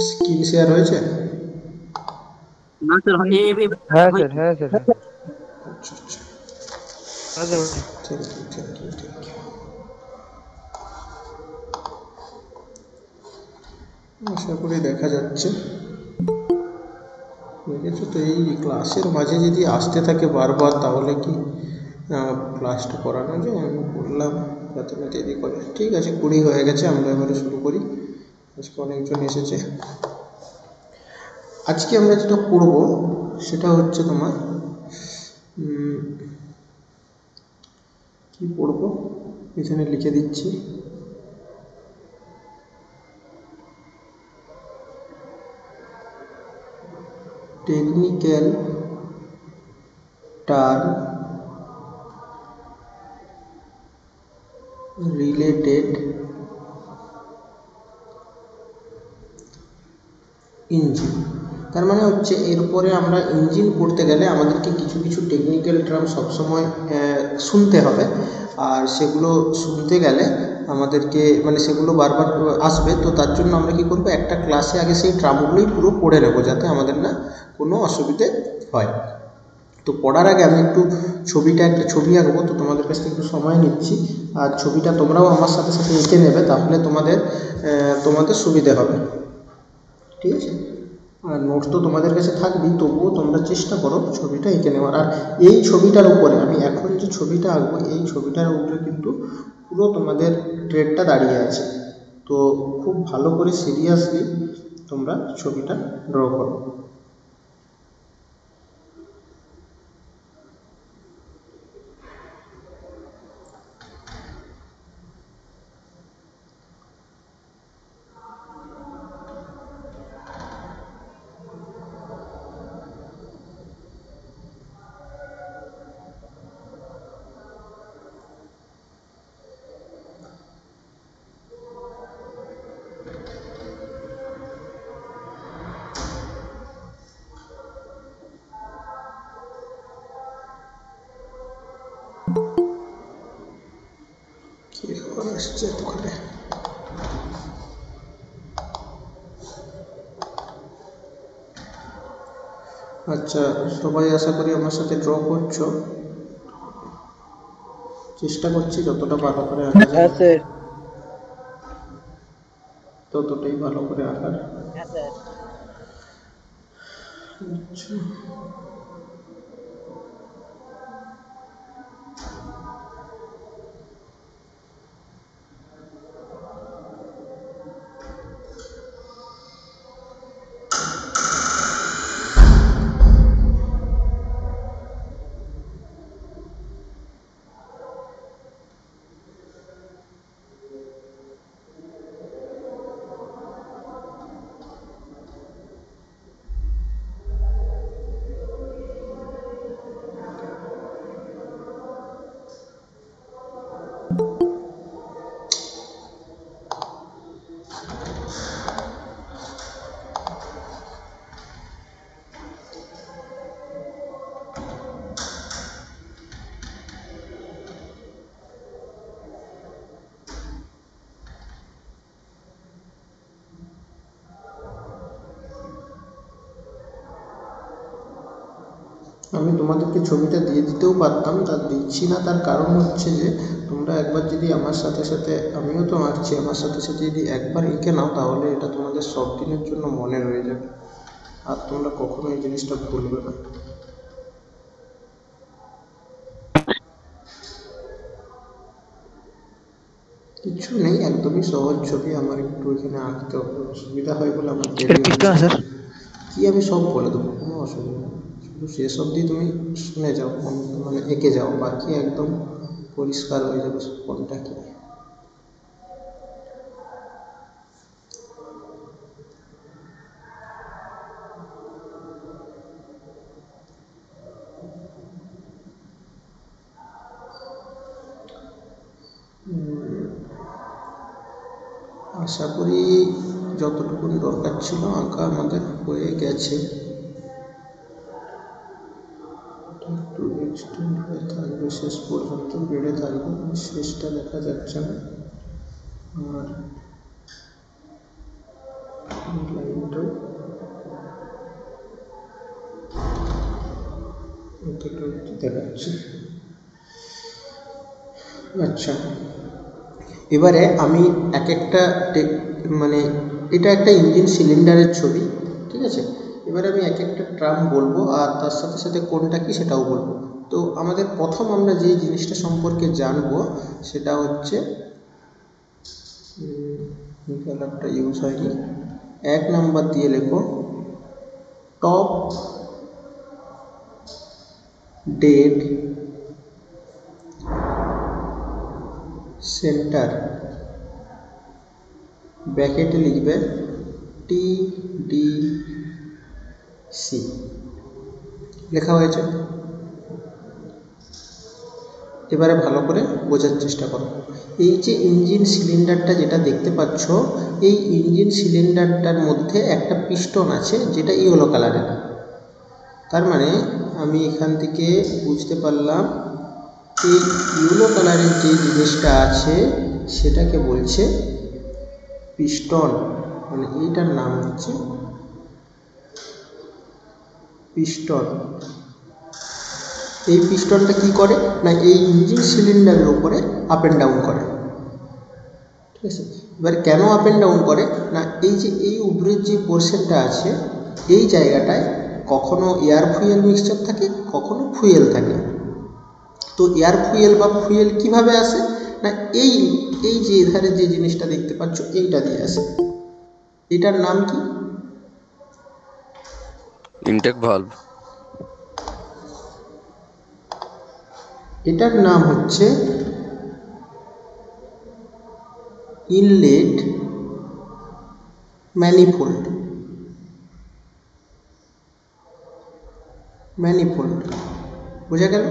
Screen share হয়েছে? না sir হ্যাঁ স্যার, হ্যাঁ স্যার, হ্যাঁ স্যার, আচ্ছা আচ্ছা, হ্যাঁ স্যার হয়েছে। Thank you thank you thank you. আশা করি দেখা যাচ্ছে। দেখেছো তো, এই ক্লাসের মাঝে যদি আসতে থাকে বারবার তাহলে কি ক্লাসটা করানো যায়? আমি বললাম যাতে না দেরি করে। ঠিক আছে, 20 হয়ে গেছে, আমরা এবারে শুরু করি। আজকে অনেকজন এসেছে। আজকে আমরা যেটা করব সেটা হচ্ছে তোমার কি পড়ব এখানে লিখে দিচ্ছি। Technical term related engine. তার মানে হচ্ছে এরপরে আমরা ইঞ্জিন পড়তে গেলে আমাদেরকে কিছু কিছু টেকনিক্যাল টার্ম সবসময় শুনতে হবে, আর সেগুলো শুনতে গেলে আমাদেরকে মানে সেগুলো বারবার আসবে। তো তার জন্য আমরা কী করবো, একটা ক্লাসে আগে সেই টার্মগুলোই পুরো পড়ে নেবো যাতে আমাদের না কোনো অসুবিধে হয়। তো পড়ার আগে আমি একটু একটা ছবি আঁকবো, তো তোমাদের কাছ থেকে একটু সময় নিচ্ছি। আর ছবিটা তোমরাও আমার সাথে সাথে এঁকে নেবে, তাহলে তোমাদের সুবিধে হবে। ঠিক আছে? আর নোট তো তোমাদের কাছে থাকবেই, তবুও তোমরা চেষ্টা করো ছবিটা এঁকে নেওয়ার। আর এই ছবিটার উপরে আমি এখন যে ছবিটা আঁকবো এই ছবিটার উপরে কিন্তু পুরো তোমাদের ট্রেডটা দাঁড়িয়ে আছে। তো খুব ভালো করে সিরিয়াসলি তোমরা ছবিটা ড্র করো। কি ব্যাপার আসছে এতক্ষণে? আচ্ছা, সবাই আশা করি আমার সাথে ড্র করছো। চেষ্টা করছি যতটা ভালো করে আঁকা যায় হ্যাঁ স্যার। ততটাই ভালো করে আঁকার। হ্যাঁ স্যার। আচ্ছা, আমি তোমাদেরকে ছবিটা দিয়ে দিতেও পারতাম, তা দিচ্ছি না। তার কারণ হচ্ছে যে তোমরা একবার যদি আমার সাথে সাথে, আমিও তো আঁকছি, আমার সাথে সাথে যদি একবার এঁকে নাও তাহলে এটা তোমাদের সব দিনের জন্য মনে রয়ে যাবে, আর তোমরা কখনো এই জিনিসটা ভুলবে না। কিছু নেই, একদমই সহজ ছবি। আমার একটু এখানে আঁকতে অসুবিধা হয় বলে আমার দেরি এটা ঠিক হচ্ছে। না স্যার? কি আমি সব বলে দেবো, কোনো অসুবিধা নেই। শুধু শেষ অবধি তুমি শুনে যাও, মানে এঁকে যাও, বাকি একদম পরিষ্কার হয়ে যাবে কোনটা কি। আশা করি যতটুকু দরকার ছিল আঁকা আমাদের হয়ে গেছে। একটু এক্সটেন্ড হয়ে থাকবে, শেষ পর্যন্ত বেড়ে থাকবে, শেষটা দেখা যাচ্ছে না। আর লাইন কতটা দেখাচ্ছে। আচ্ছা, এবারে আমি এক একটা মানে এটা একটা ইঞ্জিন সিলিন্ডারের ছবি, ঠিক আছে। এবারে আমি এক একটা ট্রাম বলবো আর তার সাথে সাথে কোনটা কি সেটাও বলবো। তো আমাদের প্রথম আমরা যে জিনিসটা সম্পর্কে জানবো সেটা হচ্ছে এই কালারটা ইউজ হয়নি, 1 নাম্বার দিয়ে লেখো টপ ডেড সেন্টার, ব্র্যাকেটে লিখবে TDC, লেখা হয়েছে। এবারে ভালো করে বোঝার চেষ্টা করো। এই যে ইঞ্জিন সিলিন্ডারটা যেটা দেখতে পাচ্ছ, এই ইঞ্জিন সিলিন্ডারটার মধ্যে একটা পিস্টন আছে যেটা ইয়েলো কালারের। তার মানে আমি এখান থেকে বুঝতে পারলাম এই ইয়েলো কালারের যে জিনিসটা আছে সেটাকে বলছে পিস্টন, মানে এইটার নাম হচ্ছে পিস্টন। এই পিস্টনটা কি করে না এই ইঞ্জিন সিলিন্ডারের উপরে আপ অ্যান্ড ডাউন করে, ঠিক আছে। এবার কেন আপ অ্যান্ড ডাউন করে না এই যে এই উপরের যে পোর্শনটা আছে এই জায়গাটায় কখনো এয়ার ফুয়েল মিক্সচার থাকে, কখনো ফুয়েল থাকে। তো এয়ার ফুয়েল বা ফুয়েল কিভাবে আসে না এই এই যে এধারে যে জিনিসটা দেখতে পাচ্ছ এইটা দিয়ে আসে। এটার নাম কি? Intake valve. এটার নাম হচ্ছে ইনলেট ম্যানিফোল্ড। বোঝা গেল?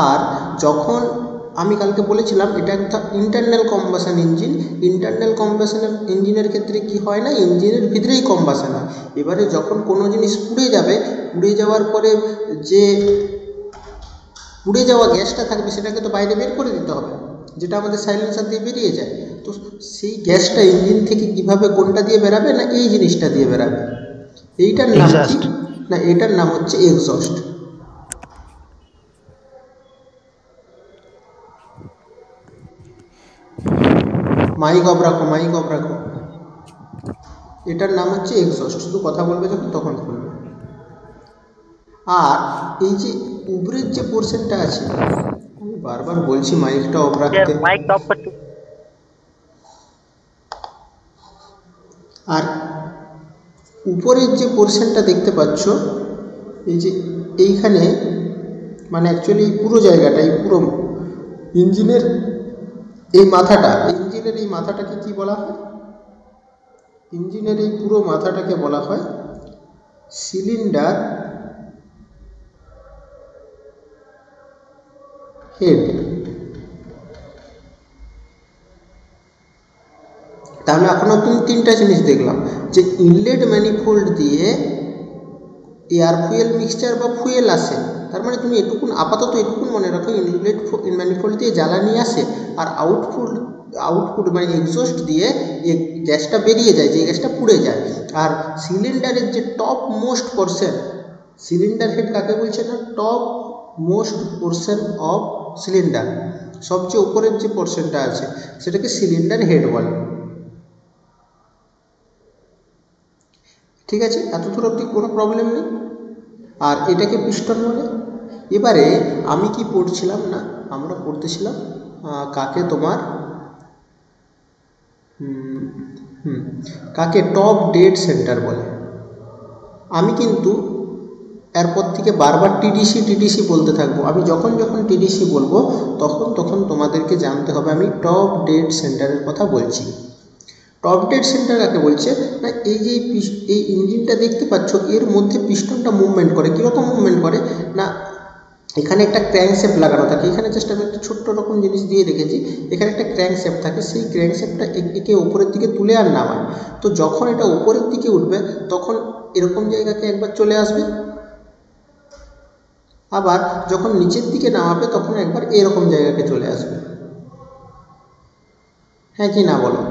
আর যখন আমি কালকে বলেছিলাম এটা একটা internal combustion engine, internal combustion ইঞ্জিনের ক্ষেত্রে কি হয় না ইঞ্জিনের ভিতরেই কম্বাশন হয়। এবারে যখন কোনো জিনিস পুড়ে যাবে, পুড়ে যাওয়ার পরে যে পুড়ে যাওয়া গ্যাসটা থাকবে সেটাকে তো বাইরে বের করে দিতে হবে, যেটা আমাদের সাইলেন্সার দিয়ে বেরিয়ে যায়। তো সেই গ্যাসটা ইঞ্জিন থেকে কিভাবে কোনটা দিয়ে বেরাবে না এই জিনিসটা দিয়ে বেরাবে। এইটার নাম কি না এটার নাম হচ্ছে এক্সস্ট। মাইক অফ রাখো। এটার নাম হচ্ছে এক্সস্ট, শুধু কথা বলবে যখন তখন বলবে। আর এই যে উপরের যে পোর্শনটা আছে, আমি বারবার বলছি মাইকটা অফ রাখতে, আর উপরের যে পোর্শনটা দেখতে পাচ্ছ এই যে এইখানে মানে অ্যাকচুয়ালি এই পুরো জায়গাটা এই পুরো ইঞ্জিনের এই মাথাটাকে কি বলা হয়? ইঞ্জিনের এই পুরো মাথাটাকে বলা হয় সিলিন্ডার হেড। তাহলে এখন তুমি তিনটা জিনিস দেখলাম যে ইনলেট ম্যানিফোল্ড দিয়ে এয়ার ফুয়েল মিক্সচার বা ফুয়েল আসে, তার মানে তুমি আপাতত এটুকুন মনে রাখো ইনলেট ম্যানিফোল্ড দিয়ে জ্বালানি আসে আর আউটপুট মানে এক্সস্ট দিয়ে গ্যাসটা বেরিয়ে যায়, যে গ্যাসটা পুড়ে যায়। আর সিলিন্ডারের যে top most portion, cylinder head কাকে বলছে না top most portion of cylinder, সবচেয়ে উপরের যে পোর্শনটা আছে সেটাকে সিলিন্ডার হেড বলে। ঠিক আছে, এত দূর অবধি কোনো প্রবলেম নেই। আর এটাকে পিস্টন বলে। এবারে আমি কি পড়ছিলাম না আমরা পড়তেছিলাম কাকে তোমার কাকে টপ ডেড সেন্টার বলে। আমি কিন্তু এরপর থেকে বারবার টিডিসি বলতে থাকবো। আমি যখন টিডিসি বলবো তখন তোমাদেরকে জানতে হবে আমি টপ ডেড সেন্টারের কথা বলছি। টপ ডেড সেন্টার কাকে বলছে না এই যে এই ইঞ্জিনটা দেখতে পাচ্ছ এর মধ্যে পিস্টনটা মুভমেন্ট করে। কীরকম মুভমেন্ট করে না এখানে একটা ক্র্যাঙ্কশ্যাফট লাগানো থাকে, এখানে জাস্ট আমি একটা ছোট্ট রকম জিনিস দিয়ে রেখেছি, এখানে একটা ক্র্যাঙ্কশ্যাফট থাকে, সেই ক্র্যাঙ্কশ্যাফটটা একে উপরের দিকে তুলে আর নামায়। তো যখন এটা উপরের দিকে উঠবে তখন এরকম জায়গাকে একবার চলে আসবে, আবার যখন নিচের দিকে নামাবে তখন একবার এরকম জায়গাকে চলে আসবে। হ্যাঁ কি না বলো?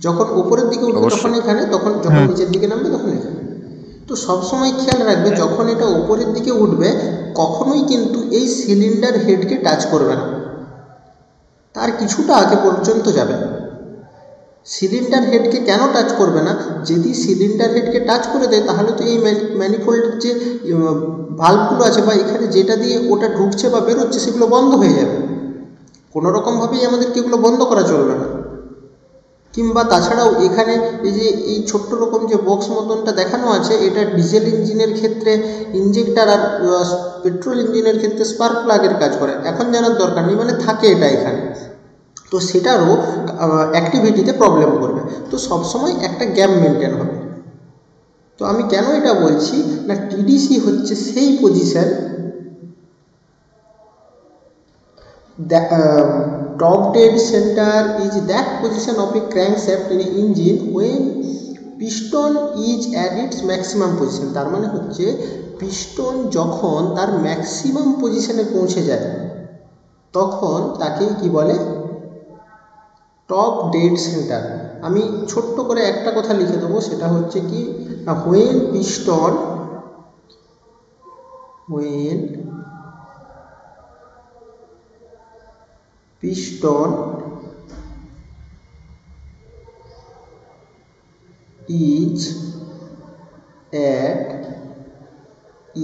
যখন উপরের দিকে উঠবে তখন এখানে, তখন যখন নিচের দিকে নামবে তখন এখানে। তো সবসময় খেয়াল রাখবে যখন এটা উপরের দিকে উঠবে কখনোই কিন্তু এই সিলিন্ডার হেডকে টাচ করবে না, তার কিছুটা আগে পর্যন্ত যাবে। সিলিন্ডার হেডকে কেন টাচ করবে না? যদি সিলিন্ডার হেডকে টাচ করে দেয় তাহলে তো এই ম্যানিফোল্ডের যে ভাল্বগুলো আছে বা এখানে যেটা দিয়ে ওটা ঢুকছে বা বেরোচ্ছে সেগুলো বন্ধ হয়ে যাবে। কোনো রকমভাবেই আমাদেরকে এগুলো বন্ধ করা চলবে না। কিংবা তাছাড়াও এখানে এই যে এই ছোট্ট রকম যে বক্স মতনটা দেখানো আছে, এটা ডিজেল ইঞ্জিনের ক্ষেত্রে ইঞ্জেক্টার আর পেট্রোল ইঞ্জিনের ক্ষেত্রে স্পার্ক প্লাগের কাজ করে। এখন জানার দরকার নেই, মানে থাকে এটা এখানে, তো সেটারও অ্যাক্টিভিটিতে প্রবলেম করবে। তো সবসময় একটা গ্যাপ মেনটেন হবে। তো আমি কেন এটা বলছি না, টিডিসি হচ্ছে সেই position, top dead center is that position of a crankshaft in an engine when piston is at its maximum position। তার মানে হচ্ছে পিস্টন যখন তার ম্যাক্সিমাম পজিশনে পৌঁছে যায় তখন তাকে কি বলে? Top dead centre. আমি ছোট্ট করে একটা কথা লিখে দেবো, সেটা হচ্ছে কি না, when piston is at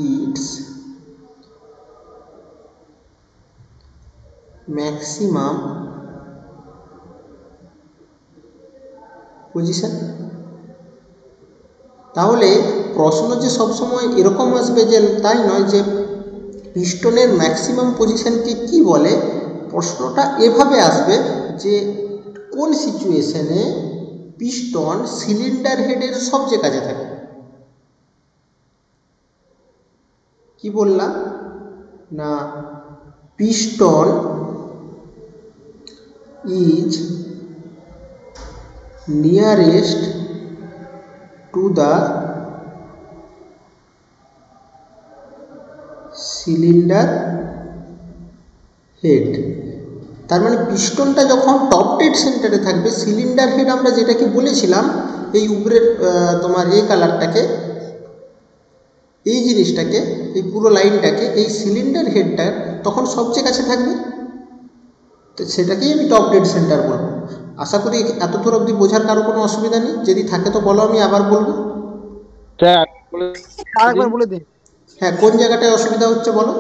its maximum position. তাহলে প্রশ্ন যে সবসময় এরকম আসবে যে তাই নয় যে পিস্টনের ম্যাক্সিমাম পজিশনকে কি বলে, প্রশ্নটা এভাবে আসবে যে কোন সিচুয়েশনে পিস্টন সিলিন্ডার হেডের সবচেয়ে কাছে থাকে। কি বললাম না, piston is nearest to the cylinder head. তার মানে পিস্টনটা যখন টপ ডেড সেন্টারে থাকবে, সিলিন্ডার হেড আমরা যেটাকে বলেছিলাম এই উপরের তোমার এই কালারটাকে, এই জিনিসটাকে, এই পুরো লাইনটাকে, এই সিলিন্ডার হেডটা তখন সবচেয়ে কাছে থাকবে, তো সেটাকেই আমি টপ ডেড সেন্টার বলবো। আশা করি এত দূর অবধি বোঝার কারো কোনো অসুবিধা নেই। যদি থাকে তো বলো, আমি আবার বলবো। আরেকবার বলে দিন। হ্যাঁ, কোন জায়গাটায় অসুবিধা হচ্ছে বলো।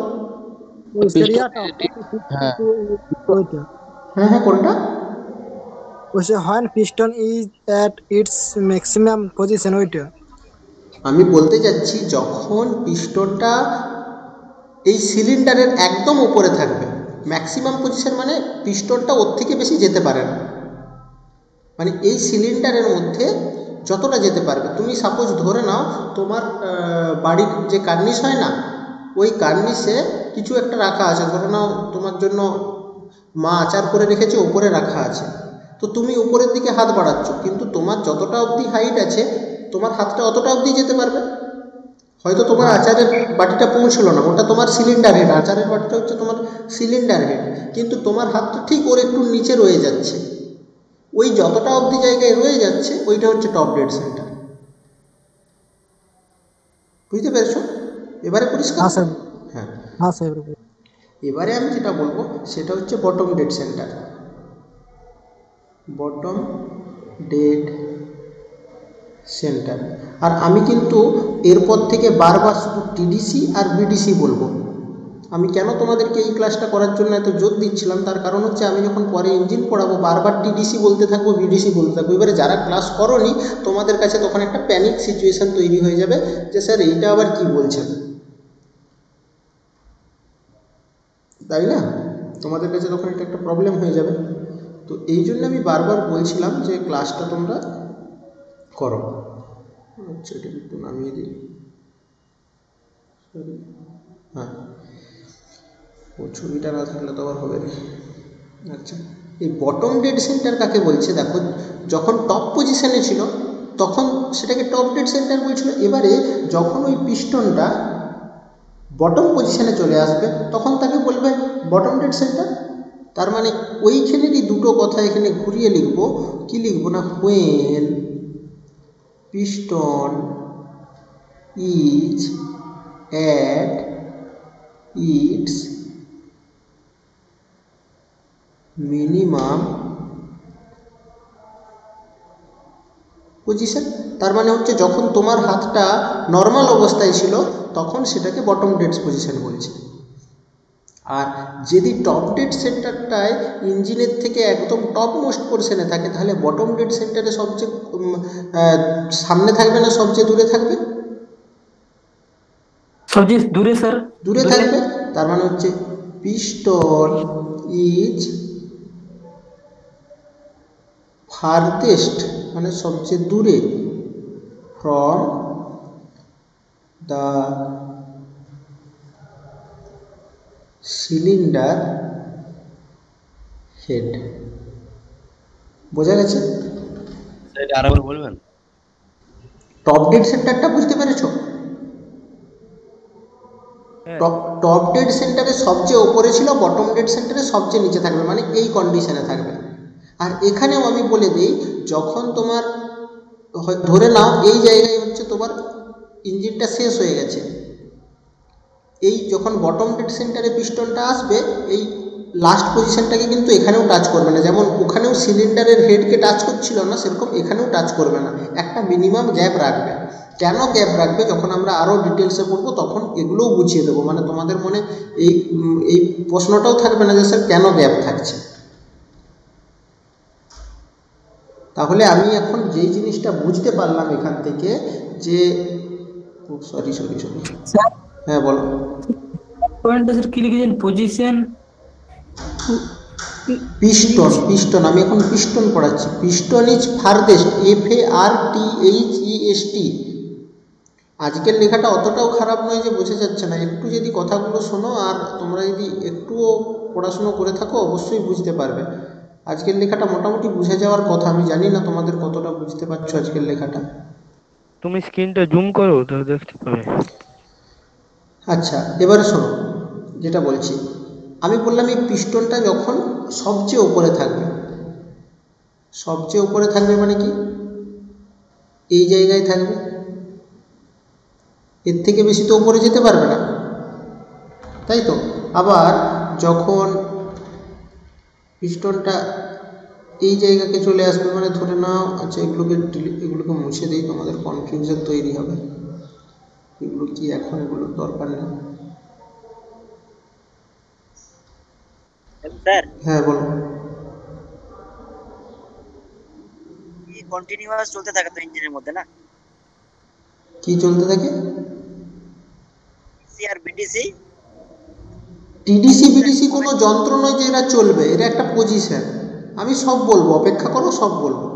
হ্যাঁ হ্যাঁ, কোনটা? when piston is at its maximum position, ওইটা। আমি বলতে যাচ্ছি যখন পিস্টনটা এই সিলিন্ডারের একদম উপরে থাকবে, ম্যাক্সিমাম পজিশন মানে পিস্টনটা ওর থেকে বেশি যেতে পারে না, মানে এই সিলিন্ডারের মধ্যে যতটা যেতে পারবে। তুমি সাপোজ ধরে নাও তোমার বাড়ির যে কার্নিশ হয় না, ওই কার্নিশে কিছু একটা রাখা আছে, ধরে নাও তোমার জন্য মা আচার করে রেখেছে, ওপরে রাখা আছে, তো তুমি উপরের দিকে হাত বাড়াচ্ছ, কিন্তু তোমার যতটা অবধি হাইট আছে তোমার হাতটা অতটা অবধি যেতে পারবে। হয়তো তোমার আচারের বাটিটা পৌঁছলো না, ওটা তোমার সিলিন্ডার হেড, আচারের বাটিটা হচ্ছে তোমার সিলিন্ডার হেড, কিন্তু তোমার হাতটা ঠিক ওর একটু নিচে রয়ে যাচ্ছে, ওই যতটা অবধি জায়গায় রয়ে যাচ্ছে ওইটা হচ্ছে টপ ডেড সেন্টার। বুঝতে পেরেছো? এবারে পরিষ্কার? হ্যাঁ, এবারে আমি যেটা বলবো সেটা হচ্ছে bottom dead centre. Bottom dead centre. আর আমি কিন্তু এরপর থেকে বারবার শুধু টিডিসি আর বিডিসি বলবো। আমি কেন তোমাদেরকে এই ক্লাসটা করার জন্য এত জোর দিচ্ছিলাম, তার কারণ হচ্ছে আমি যখন পরে ইঞ্জিন পড়াবো বারবার টিডিসি বলতে থাকবো, বিডিসি বলতে থাকবো। এবারে যারা ক্লাস করোনি তোমাদের কাছে তখন একটা প্যানিক সিচুয়েশান তৈরি হয়ে যাবে যে স্যার এইটা আবার কি বলছেন, তাই না? তোমাদের কাছে তখন এটা একটা প্রবলেম হয়ে যাবে। তো এই জন্য আমি বারবার বলছিলাম যে ক্লাসটা তোমরা করো। আচ্ছা, এটা একটু নামিয়ে দিই। হ্যাঁ, ও ছবিটা না থাকলে তো আবার হবে না। আচ্ছা, এই বটম ডেড সেন্টার কাকে বলছে দেখো, যখন টপ পজিশনে ছিল তখন সেটাকে টপ ডেড সেন্টার বলছিল। এবারে যখন ওই পিস্টনটা বটম পজিশনে চলে আসবে তখন তাকে বলবে বটম ডেড সেন্টার। তার মানে ওইখানেরই দুটো কথা এখানে ঘুরিয়ে লিখবো। কি লিখবো না, when piston is at its minimum position. তার মানে হচ্ছে যখন তোমার হাতটা নর্মাল অবস্থায় ছিল তখন সেটাকে বটম ডেড পজিশন বলছে। আর যদি টপ ডেড সেন্টারটায় ইঞ্জিনের থেকে একদম টপ মোস্ট পোর্শনে থাকে তাহলে বটম ডেড সেন্টারে সবচেয়ে সামনে থাকবে না সবচেয়ে দূরে থাকবে? সবচেয়ে দূরে স্যার। দূরে থাকবে। তার মানে হচ্ছে পিস্টন ইজ ফারদেস্ট মানে সবচেয়ে দূরে ফ্রম দ্য সিলিন্ডার হেড। বোঝা গেছে? আরেকবার বলবেন? টপ ডেড সেন্টারটা বুঝতে পেরেছো? টপ ডেড সেন্টারে সবচেয়ে ওপরে ছিল, বটম ডেড সেন্টারে সবচেয়ে নিচে থাকবে, মানে এই কন্ডিশনে থাকবে। আর এখানেও আমি বলে দিই, যখন তোমার ধরে নাও এই জায়গায় হচ্ছে তোমার ইঞ্জিনটা শেষ হয়ে গেছে, এই যখন বটম ডেড সেন্টারে পিস্টনটা আসবে এই লাস্ট পজিশনটাকে কিন্তু এখানেও টাচ করবে না, যেমন ওখানেও সিলিন্ডারের হেডকে টাচ করছিল না সেরকম এখানেও টাচ করবে না, একটা মিনিমাম গ্যাপ রাখবে। কেন গ্যাপ রাখবে যখন আমরা আরও ডিটেলসে পড়বো তখন এগুলোও বুঝিয়ে দেবো, মানে তোমাদের মনে এই প্রশ্নটাও থাকবে না যে স্যার কেন গ্যাপ থাকছে। তাহলে আমি এখন যেই জিনিসটা বুঝতে পারলাম এখান থেকে যে সরি স্যার হ্যাঁ বলো। পয়েন্টটা স্যার কি লিখেছেন? পজিশন পিস্টন আমি এখন পিস্টন পড়াচ্ছি। Piston is farthest, FARTHEST। আজকের লেখাটা অতটাও খারাপ নয় যে বোঝা যাচ্ছে না, একটু যদি কথাগুলো শোনো আর তোমরা যদি একটুও পড়াশুনো করে থাকো অবশ্যই বুঝতে পারবে। আজকের লেখাটা মোটামুটি বুঝে যাওয়ার কথা, আমি জানি না তোমাদের কতটা বুঝতে পারছো আজকের লেখাটা। তুমি স্ক্রিনটা জুম করো তো দেখতে পাবে। আচ্ছা এবারে শোনো যেটা বলছি, আমি বললাম এই পিস্টনটা যখন সবচেয়ে উপরে থাকবে, সবচেয়ে উপরে থাকবে মানে কি এই জায়গায় থাকবে, এর থেকে বেশি তো উপরে যেতে পারবে না, তাই তো? আবার যখন পিস্টনটা এই জায়গাকে চলে আসবে, মানে ধরে নাও, আচ্ছা এগুলোকে মুছে দিই, তোমাদের কনফিউশন তৈরি হবে, এগুলো কি এখন এগুলোর দরকার নেই। স্যার হ্যাঁ বলো। কন্টিনিউয়াস চলতে থাকে তো ইঞ্জিনের মধ্যে না? কি চলতে থাকে? সি আর বিটিসি। টিডিসি কোনো যন্ত্র নয় যে এরা চলবে, এরা একটা পজিশন। আমি সব বলবো, অপেক্ষা করো, সব বলবো।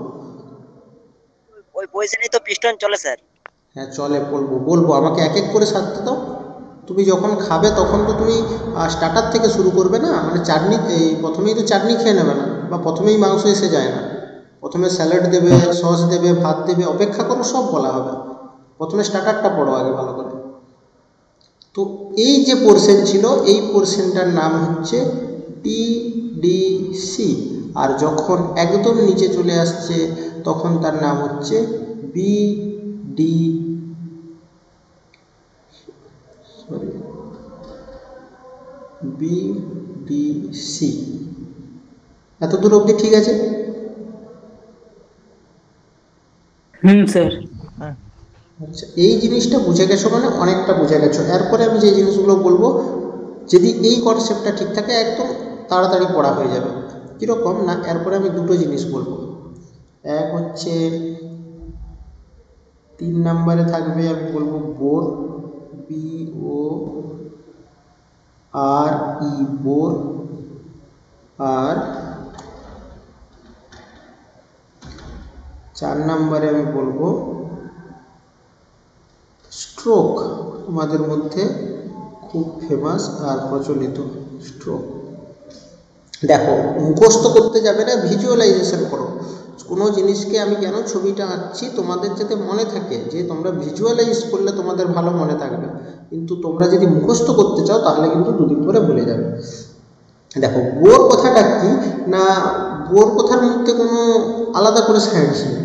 ওই পজিশনেই তো পিস্টন চলে স্যার। হ্যাঁ চলে, বলবো আমাকে এক এক করে সারতে দাও। তুমি যখন খাবে তখন তো তুমি স্টার্টার থেকে শুরু করবে না, মানে চাটনি, এই প্রথমেই তো চাটনি খেয়ে নেবে না, বা প্রথমেই মাংস এসে যায় না, প্রথমে স্যালাড দেবে, সস দেবে, ভাত দেবে, অপেক্ষা করো, সব বলা হবে। প্রথমে স্টার্টারটা পড়ো আগে ভালো করে। তো এই যে পোর্শন ছিল এই পোর্শনটার নাম হচ্ছে টিডিসি, আর যখন একদম নিচে চলে আসছে তখন তার নাম হচ্ছে বিডিসি। এত দূর অবধি ঠিক আছে? স্যার। আচ্ছা এই জিনিসটা বুঝে গেছো মানে অনেকটা বুঝে গেছো। এরপরে আমি যে জিনিসগুলো বলবো যদি এই কনসেপ্টটা ঠিক থাকে একদম তাড়াতাড়ি পড়া হয়ে যাবে। কীরকম না, এরপরে আমি দুটো জিনিস বলবো। এক হচ্ছে 3 নম্বরে থাকবে, আমি বলবো বোর, BORE, বোর। আর 4 নম্বরে আমি বলবো স্ট্রোক, আমাদের মধ্যে খুব ফেমাস আর প্রচলিত স্ট্রোক। দেখো মুখস্থ করতে যাবে না, ভিজুয়ালাইজেশন করো। কোনো জিনিসকে আমি কেন ছবিটা আঁকছি তোমাদের যাতে মনে থাকে, যে তোমরা ভিজুয়ালাইজ করলে তোমাদের ভালো মনে থাকবে, কিন্তু তোমরা যদি মুখস্থ করতে চাও তাহলে কিন্তু দুদিন পরে ভুলে যাবে। দেখো বোর কথাটা কি না, বোর কথার মধ্যে কোনো আলাদা করে সায়েন্স নেই।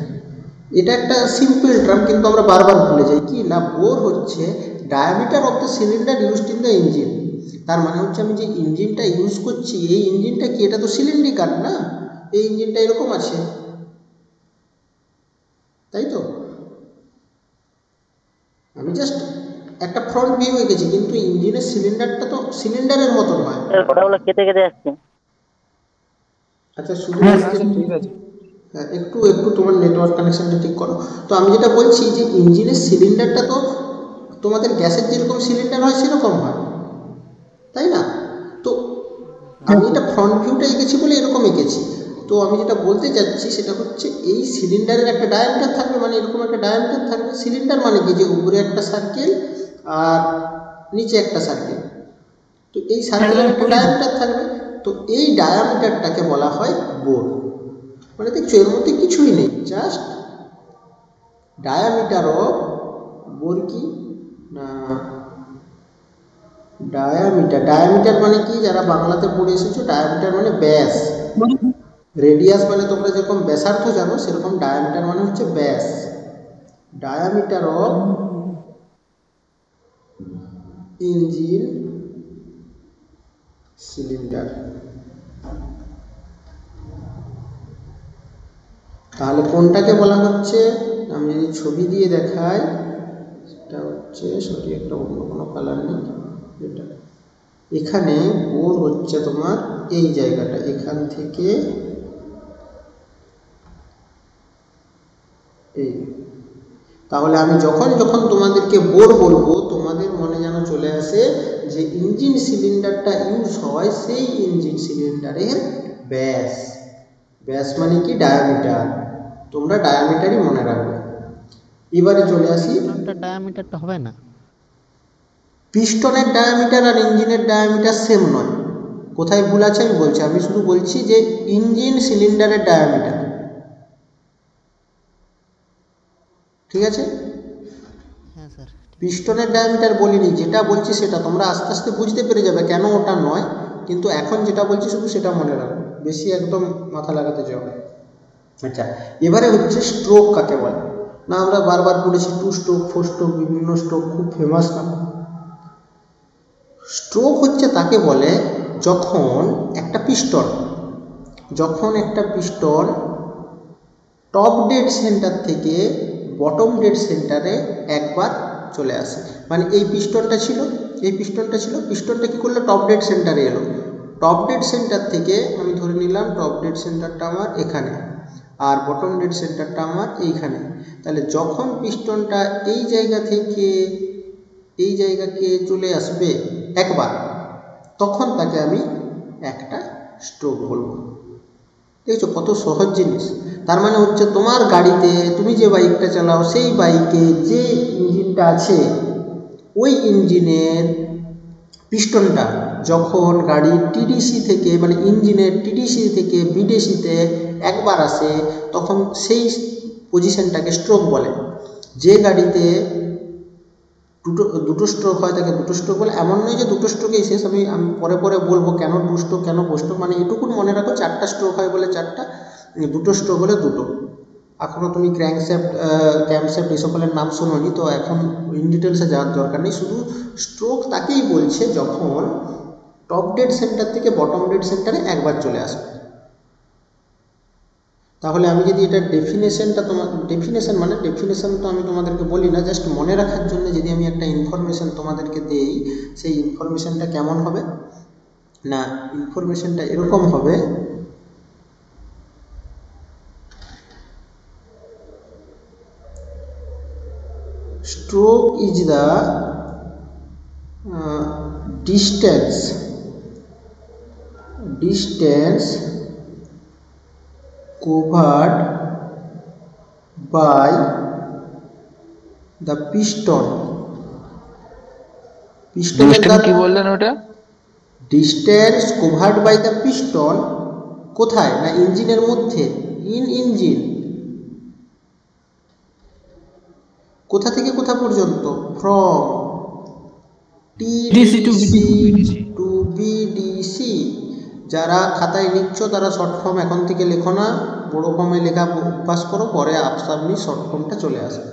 এটা একটা সিম্পল টার্ম, কিন্তু আমরা বারবার ভুলে যাই কি না, বোর হচ্ছে diameter of the cylinder used in the engine. তার মানে হচ্ছে আমি যে ইঞ্জিনটা ইউজ করছি, এই ইঞ্জিনটা কি, এটা তো সিলিন্ড্রিকাল না, এই ইঞ্জিনটা এরকম আছে, তাই তো? আমি জাস্ট একটা ফ্রন্ট ভিউ এঁকেছি, কিন্তু ইঞ্জিনের সিলিন্ডারটা তো সিলিন্ডারের মতন হয়। কথাগুলো কেটে কেটে আসছে। আচ্ছা শুধু হ্যাঁ, বলছি, ঠিক আছে। হ্যাঁ, একটু একটু তোমার নেটওয়ার্ক কানেকশনটা ঠিক করো। তো আমি যেটা বলছি যে ইঞ্জিনের সিলিন্ডারটা তো তোমাদের গ্যাসের যেরকম সিলিন্ডার হয় সেরকম হয়, তাই না? তো আমি এটা ফ্রন্ট ভিউটা এঁকেছি বলে এরকম এঁকেছি। তো আমি যেটা বলতে যাচ্ছি সেটা হচ্ছে এই সিলিন্ডারের একটা ডায়ামিটার থাকবে, মানে এরকম একটা ডায়ামিটার থাকবে। সিলিন্ডার মানে কি, যে উপরে একটা সার্কেল আর নিচে একটা সার্কেল, তো এই সার্কেলের একটা ডায়ামিটার থাকবে। তো এই ডায়ামিটারটাকে বলা হয় বোর। মানে দেখছো এর মধ্যে কিছুই নেই, জাস্ট ডায়ামিটার অফ বোর কি না, ডায়ামিটার। ডায়ামিটার মানে কি, যারা বাংলাতে পড়ে এসেছো, ডায়ামিটার মানে ব্যাস, রেডিয়াস মানে তোমরা যেরকম ব্যাসার্ধ জানো, সেরকম ডায়ামিটার মানে হচ্ছে ব্যাস। Diameter of engine cylinder. তাহলে কোনটাকে বলা হচ্ছে, আমি যদি ছবি দিয়ে দেখাই, সেটা হচ্ছে, সরি একটা অন্য কোনো কালার নেই, এটা এখানে বোর হচ্ছে তোমার এই জায়গাটা, এখান থেকে এই। তাহলে আমি যখন যখন তোমাদেরকে বোর বলবো, তোমাদের মনে যেন চলে আসে যে ইঞ্জিন সিলিন্ডারটা ইউজ হয় সেই ইঞ্জিন সিলিন্ডারের ব্যাস। ব্যাস মানে কি, ডায়ামিটার, তোমরা ডায়ামিটারই মনে রাখবে। এবারে চলে আসি, ডায়ামিটারটা হবে না, পিস্টনের ডায়ামিটার আর ইঞ্জিনের ডায়ামিটার সেম নয়। কোথায় ভুল আছে আমি বলছি, আমি শুধু বলছি যে ইঞ্জিন সিলিন্ডারের ডায়ামিটার, ঠিক আছে? হ্যাঁ স্যার। পিস্টনের ডায়ামিটার বলিনি, যেটা বলছি সেটা তোমরা আস্তে আস্তে বুঝতে পেরে যাবে কেন ওটা নয়, কিন্তু এখন যেটা বলছি শুধু সেটা মনে রাখো, বেশি একদম মাথা লাগাতে যাও। আচ্ছা, এবারে হচ্ছে স্ট্রোক কাকে বলে না, আমরা বারবার পড়েছি 2 স্ট্রোক 4 স্ট্রোক, বিভিন্ন স্ট্রোক, খুব ফেমাস নাম। স্ট্রোক হচ্ছে তাকে বলে যখন একটা পিস্টন টপ ডেড সেন্টার থেকে বটম ডেড সেন্টারে একবার চলে আসে। মানে এই পিস্টনটা ছিল, পিস্টনটা কি করলো, টপ ডেড সেন্টারে এলো। টপ ডেড সেন্টার থেকে আমি ধরে নিলাম টপ ডেড সেন্টারটা আমার এখানে, আর বটম ডেড সেন্টারটা আমার এইখানে। তাহলে যখন পিস্টনটা এই জায়গা থেকে এই জায়গাকে চলে আসবে একবার, তখন তাকে আমি একটা স্ট্রোক বলবো। দেখছো কত সহজ জিনিস। তার মানে হচ্ছে তোমার গাড়িতে তুমি যে বাইকটা চালাও, সেই বাইকে যে ইঞ্জিনটা আছে, ওই ইঞ্জিনের পিস্টনটা যখন গাড়ির টিডিসি থেকে, মানে ইঞ্জিনের টিডিসি থেকে বিডিসিতে একবার আসে, তখন সেই পজিশনটাকে স্ট্রোক বলে। যে গাড়িতে দুটো স্ট্রোক হয় তাকে দুটো স্ট্রোক বলে। এমন নয় যে দুটো স্ট্রোকেই শেষ, আমি পরে পরে বলবো কেন টু স্ট্রোক কেন ফোর স্ট্রোক, মানে এটুকুন মনে রাখো, 4টা স্ট্রোক হয় বলে 4টা, দুটো স্ট্রোক হলে দুটো। এখনও তুমি ক্যামশেফট এই সকলের নাম শোনোনি, তো এখন ইন ডিটেলসে যাওয়ার দরকার নেই। শুধু স্ট্রোক তাকেই বলছে যখন টপ ডেড সেন্টার থেকে বটম ডেড সেন্টারে একবার চলে আসবে। তাহলে আমি যদি এটা ডেফিনেশন তো আমি তোমাদেরকে বলি না, জাস্ট মনে রাখার জন্য যদি আমি একটা ইনফরমেশন তোমাদেরকে দেই, সেই ইনফরমেশনটা কেমন হবে না, ইনফরমেশনটা এরকম হবে, stroke is the distance covered by the piston কি বললেন ওটা? Distance covered by the piston, কোথায় না ইঞ্জিনের মধ্যে, ইঞ্জিন কোথা থেকে কোথা পর্যন্ত, ফ্রম টিডিসি টু বিডিসি। যারা খাতায় লিখছো তারা শর্ট ফর্ম এখন থেকে লেখো না, বড় ফর্মে লেখা অভ্যাস করো, পরে আপসামনি শর্ট ফর্মটা চলে আসে।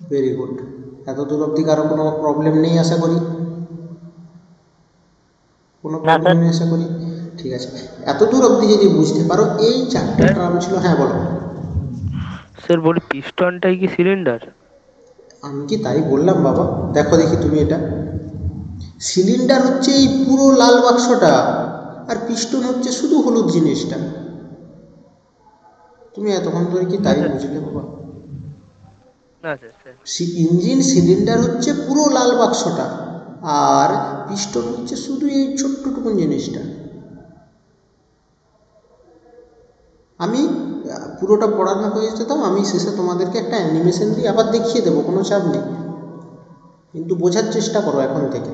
Very good. এত দূর অবধি কারো কোনো প্রবলেম নেই আশা করি? কোনো প্রবলেম নেই আশা করি? ঠিক আছে, এত দূর অবধি যদি বুঝতে পারো, এই চারটে টার্ম ছিল। হ্যাঁ বলো। স্যার বলি পিস্টনটাই কি সিলিন্ডার? আমি কি তাই বললাম বাবা? দেখো দেখি তুমি এটা, সিলিন্ডার হচ্ছে এই পুরো লাল বাক্সটা, আর পিস্টন হচ্ছে শুধু হলুদ জিনিসটা। তুমি এতক্ষণ ধরে কি তাই বুঝলে বাবা? না স্যার স্যার ইঞ্জিন সিলিন্ডার হচ্ছে পুরো লাল বাক্সটা, আর পিস্টন হচ্ছে শুধু এই ছোট্টটুকুন জিনিসটা। আমি পুরোটা পড়ানো হয়ে যেতাম, আমি শেষে তোমাদেরকে একটা অ্যানিমেশন দিয়ে আবার দেখিয়ে দেবো, কোনো চাপ নেই, কিন্তু বোঝার চেষ্টা করো এখন থেকে।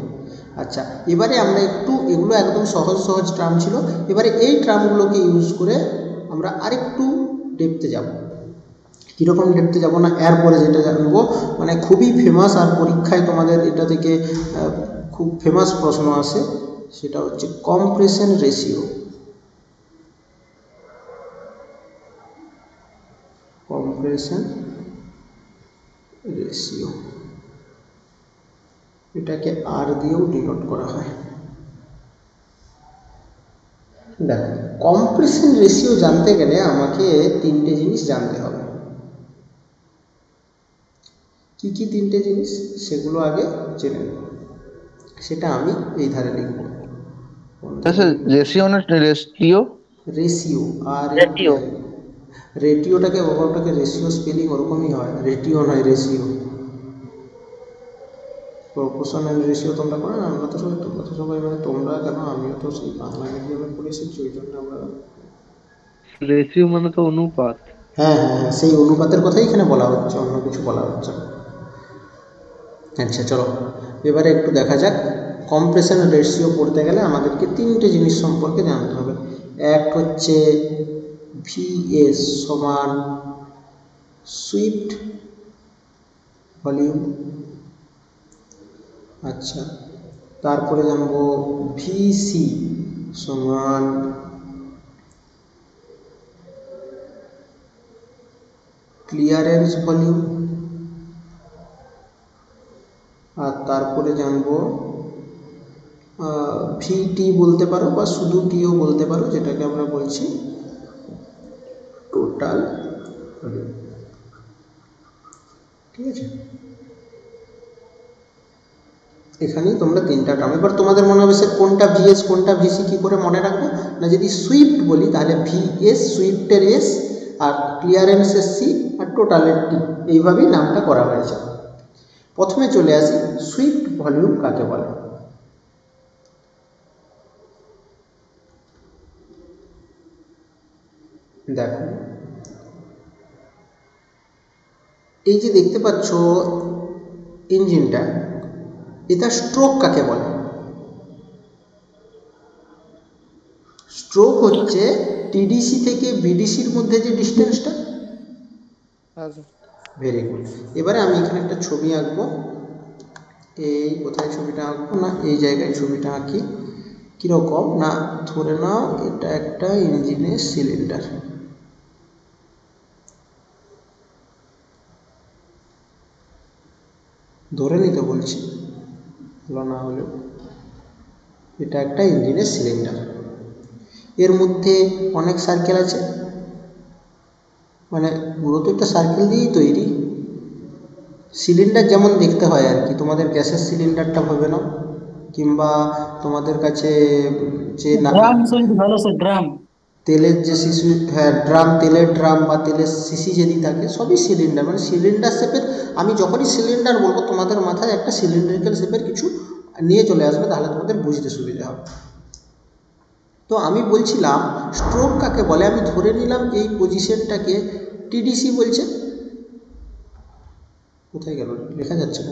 আচ্ছা, এবারে আমরা একটু, এগুলো একদম সহজ সহজ টার্ম ছিল, এবারে এই টার্মগুলোকে ইউজ করে আমরা আরেকটু ডেপথে যাব। কীরকম ডেপথে যাব না, এরপরে যেটা জানবো মানে খুবই ফেমাস, আর পরীক্ষায় তোমাদের এটা থেকে খুব ফেমাস প্রশ্ন আসে, সেটা হচ্ছে কম্প্রেশন রেশিও। কম্প্রেশন রেশিও, এটাকে আর দিয়েও ডিনোট করা হয়। দেখো, কম্প্রেশন রেশিও জানতে গেলে আমাকে তিনটে জিনিস জানতে হবে। কি কি তিনটে জিনিস, সেগুলো আগে জেনে নেব। সেটা আমি এই ধারে লিখব। স্যার রেশিও না রেশিও? রেশিও, আর রেটিও। রেটিওটাকে, ওটাকে রেশিও স্পেলিং ওরকমই হয়, রেটিও নয় রেশিও। প্রপোর্শনাল রেশিও তোমরা করো না, আমরা তো সবাই, তোমরা তো সবাই, মানে তোমরা কেন, আমিও তো সেই বাংলা মিডিয়ামে পড়ে এসেছি, ওই জন্য আমরা। রেশিও মানে তো অনুপাত। হ্যাঁ হ্যাঁ হ্যাঁ, সেই অনুপাতের কথাই এখানে বলা হচ্ছে, অন্য কিছু বলা হচ্ছে না। আচ্ছা চলো, এবারে একটু দেখা যাক। কম্প্রেশন রেশিও পড়তে গেলে আমাদেরকে তিনটে জিনিস সম্পর্কে জানতে হবে। এক হচ্ছে ভিএস সমান সুইফট ভলিউম। আচ্ছা, তারপরে জানবো ভিসি সমান ক্লিয়ারেন্স ভলিউম। আর তারপরে জানবো ভিটি বলতে পারো, বা শুধু টিও বলতে পারো, যেটাকে আমরা বলছি টোটাল ভলিউম। ঠিক আছে, এখানেই তোমরা তিনটা টার্ম। এবার তোমাদের মনে হবে স্যার কোনটা ভিএস কোনটা ভিসি কী করে মনে রাখবো? না, যদি সুইফট বলি তাহলে ভিএস সুইফটের এস, আর ক্লিয়ারেন্সের সি, আর টোটালের টি, এইভাবেই নামটা করা হয়েছে। প্রথমে চলে আসি, সুইফট ভলিউম কাকে বলে? দেখো, এই যে দেখতে পাচ্ছ ইঞ্জিনটা, এটা স্ট্রোক কাকে বলে? স্ট্রোক হচ্ছে টিডিসি থেকে বিডিসির মধ্যে যে ডিস্টেন্সটা। Very good. এবারে আমি এখানে একটা ছবি আঁকবো। এই কোথায় ছবিটা আঁকবো, না এই জায়গায় ছবিটা আঁকি। কীরকম না, ধরে নাও এটা একটা ইঞ্জিনের সিলিন্ডার। ধরে নিতে বলছি, ভালো না হলেও, এটা একটা ইঞ্জিনের সিলিন্ডার। এর মধ্যে অনেক সার্কেল আছে, মানে পুরো তো একটা সার্কেল দিয়েই তৈরি। সিলিন্ডার যেমন দেখতে হয় আর কি, তোমাদের গ্যাসের সিলিন্ডারটা ভাবে নাও, কিংবা তোমাদের কাছে যে ড্রাম শুনতে ভালো স্যার, ড্রাম। তেলের যে শিশি, হ্যাঁ ড্রাম, তেলের ড্রাম বা তেলের শিশি যদি থাকে, সবই সিলিন্ডার, মানে সিলিন্ডার শেপের। আমি যখনই সিলিন্ডার বলবো তোমাদের মাথায় একটা সিলিন্ড্রিক্যাল শেপের কিছু নিয়ে চলে আসবে, তাহলে তোমাদের বুঝতে সুবিধা হবে। তো আমি বলছিলাম স্ট্রোক কাকে বলে, আমি ধরে নিলাম এই পজিশনটাকে টিডিসি বলছে। কোথায় গেল, লেখা যাচ্ছে না,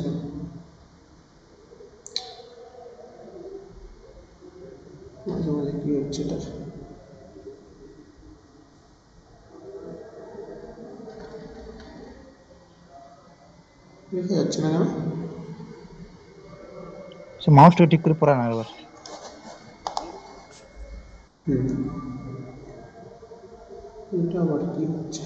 মাঝে মাঝে কী হচ্ছে এটার? লেখা যাচ্ছে না কেন? মাউসটা ঠিক করে পড়া না একবার। হুম, এটা আবার কি হচ্ছে?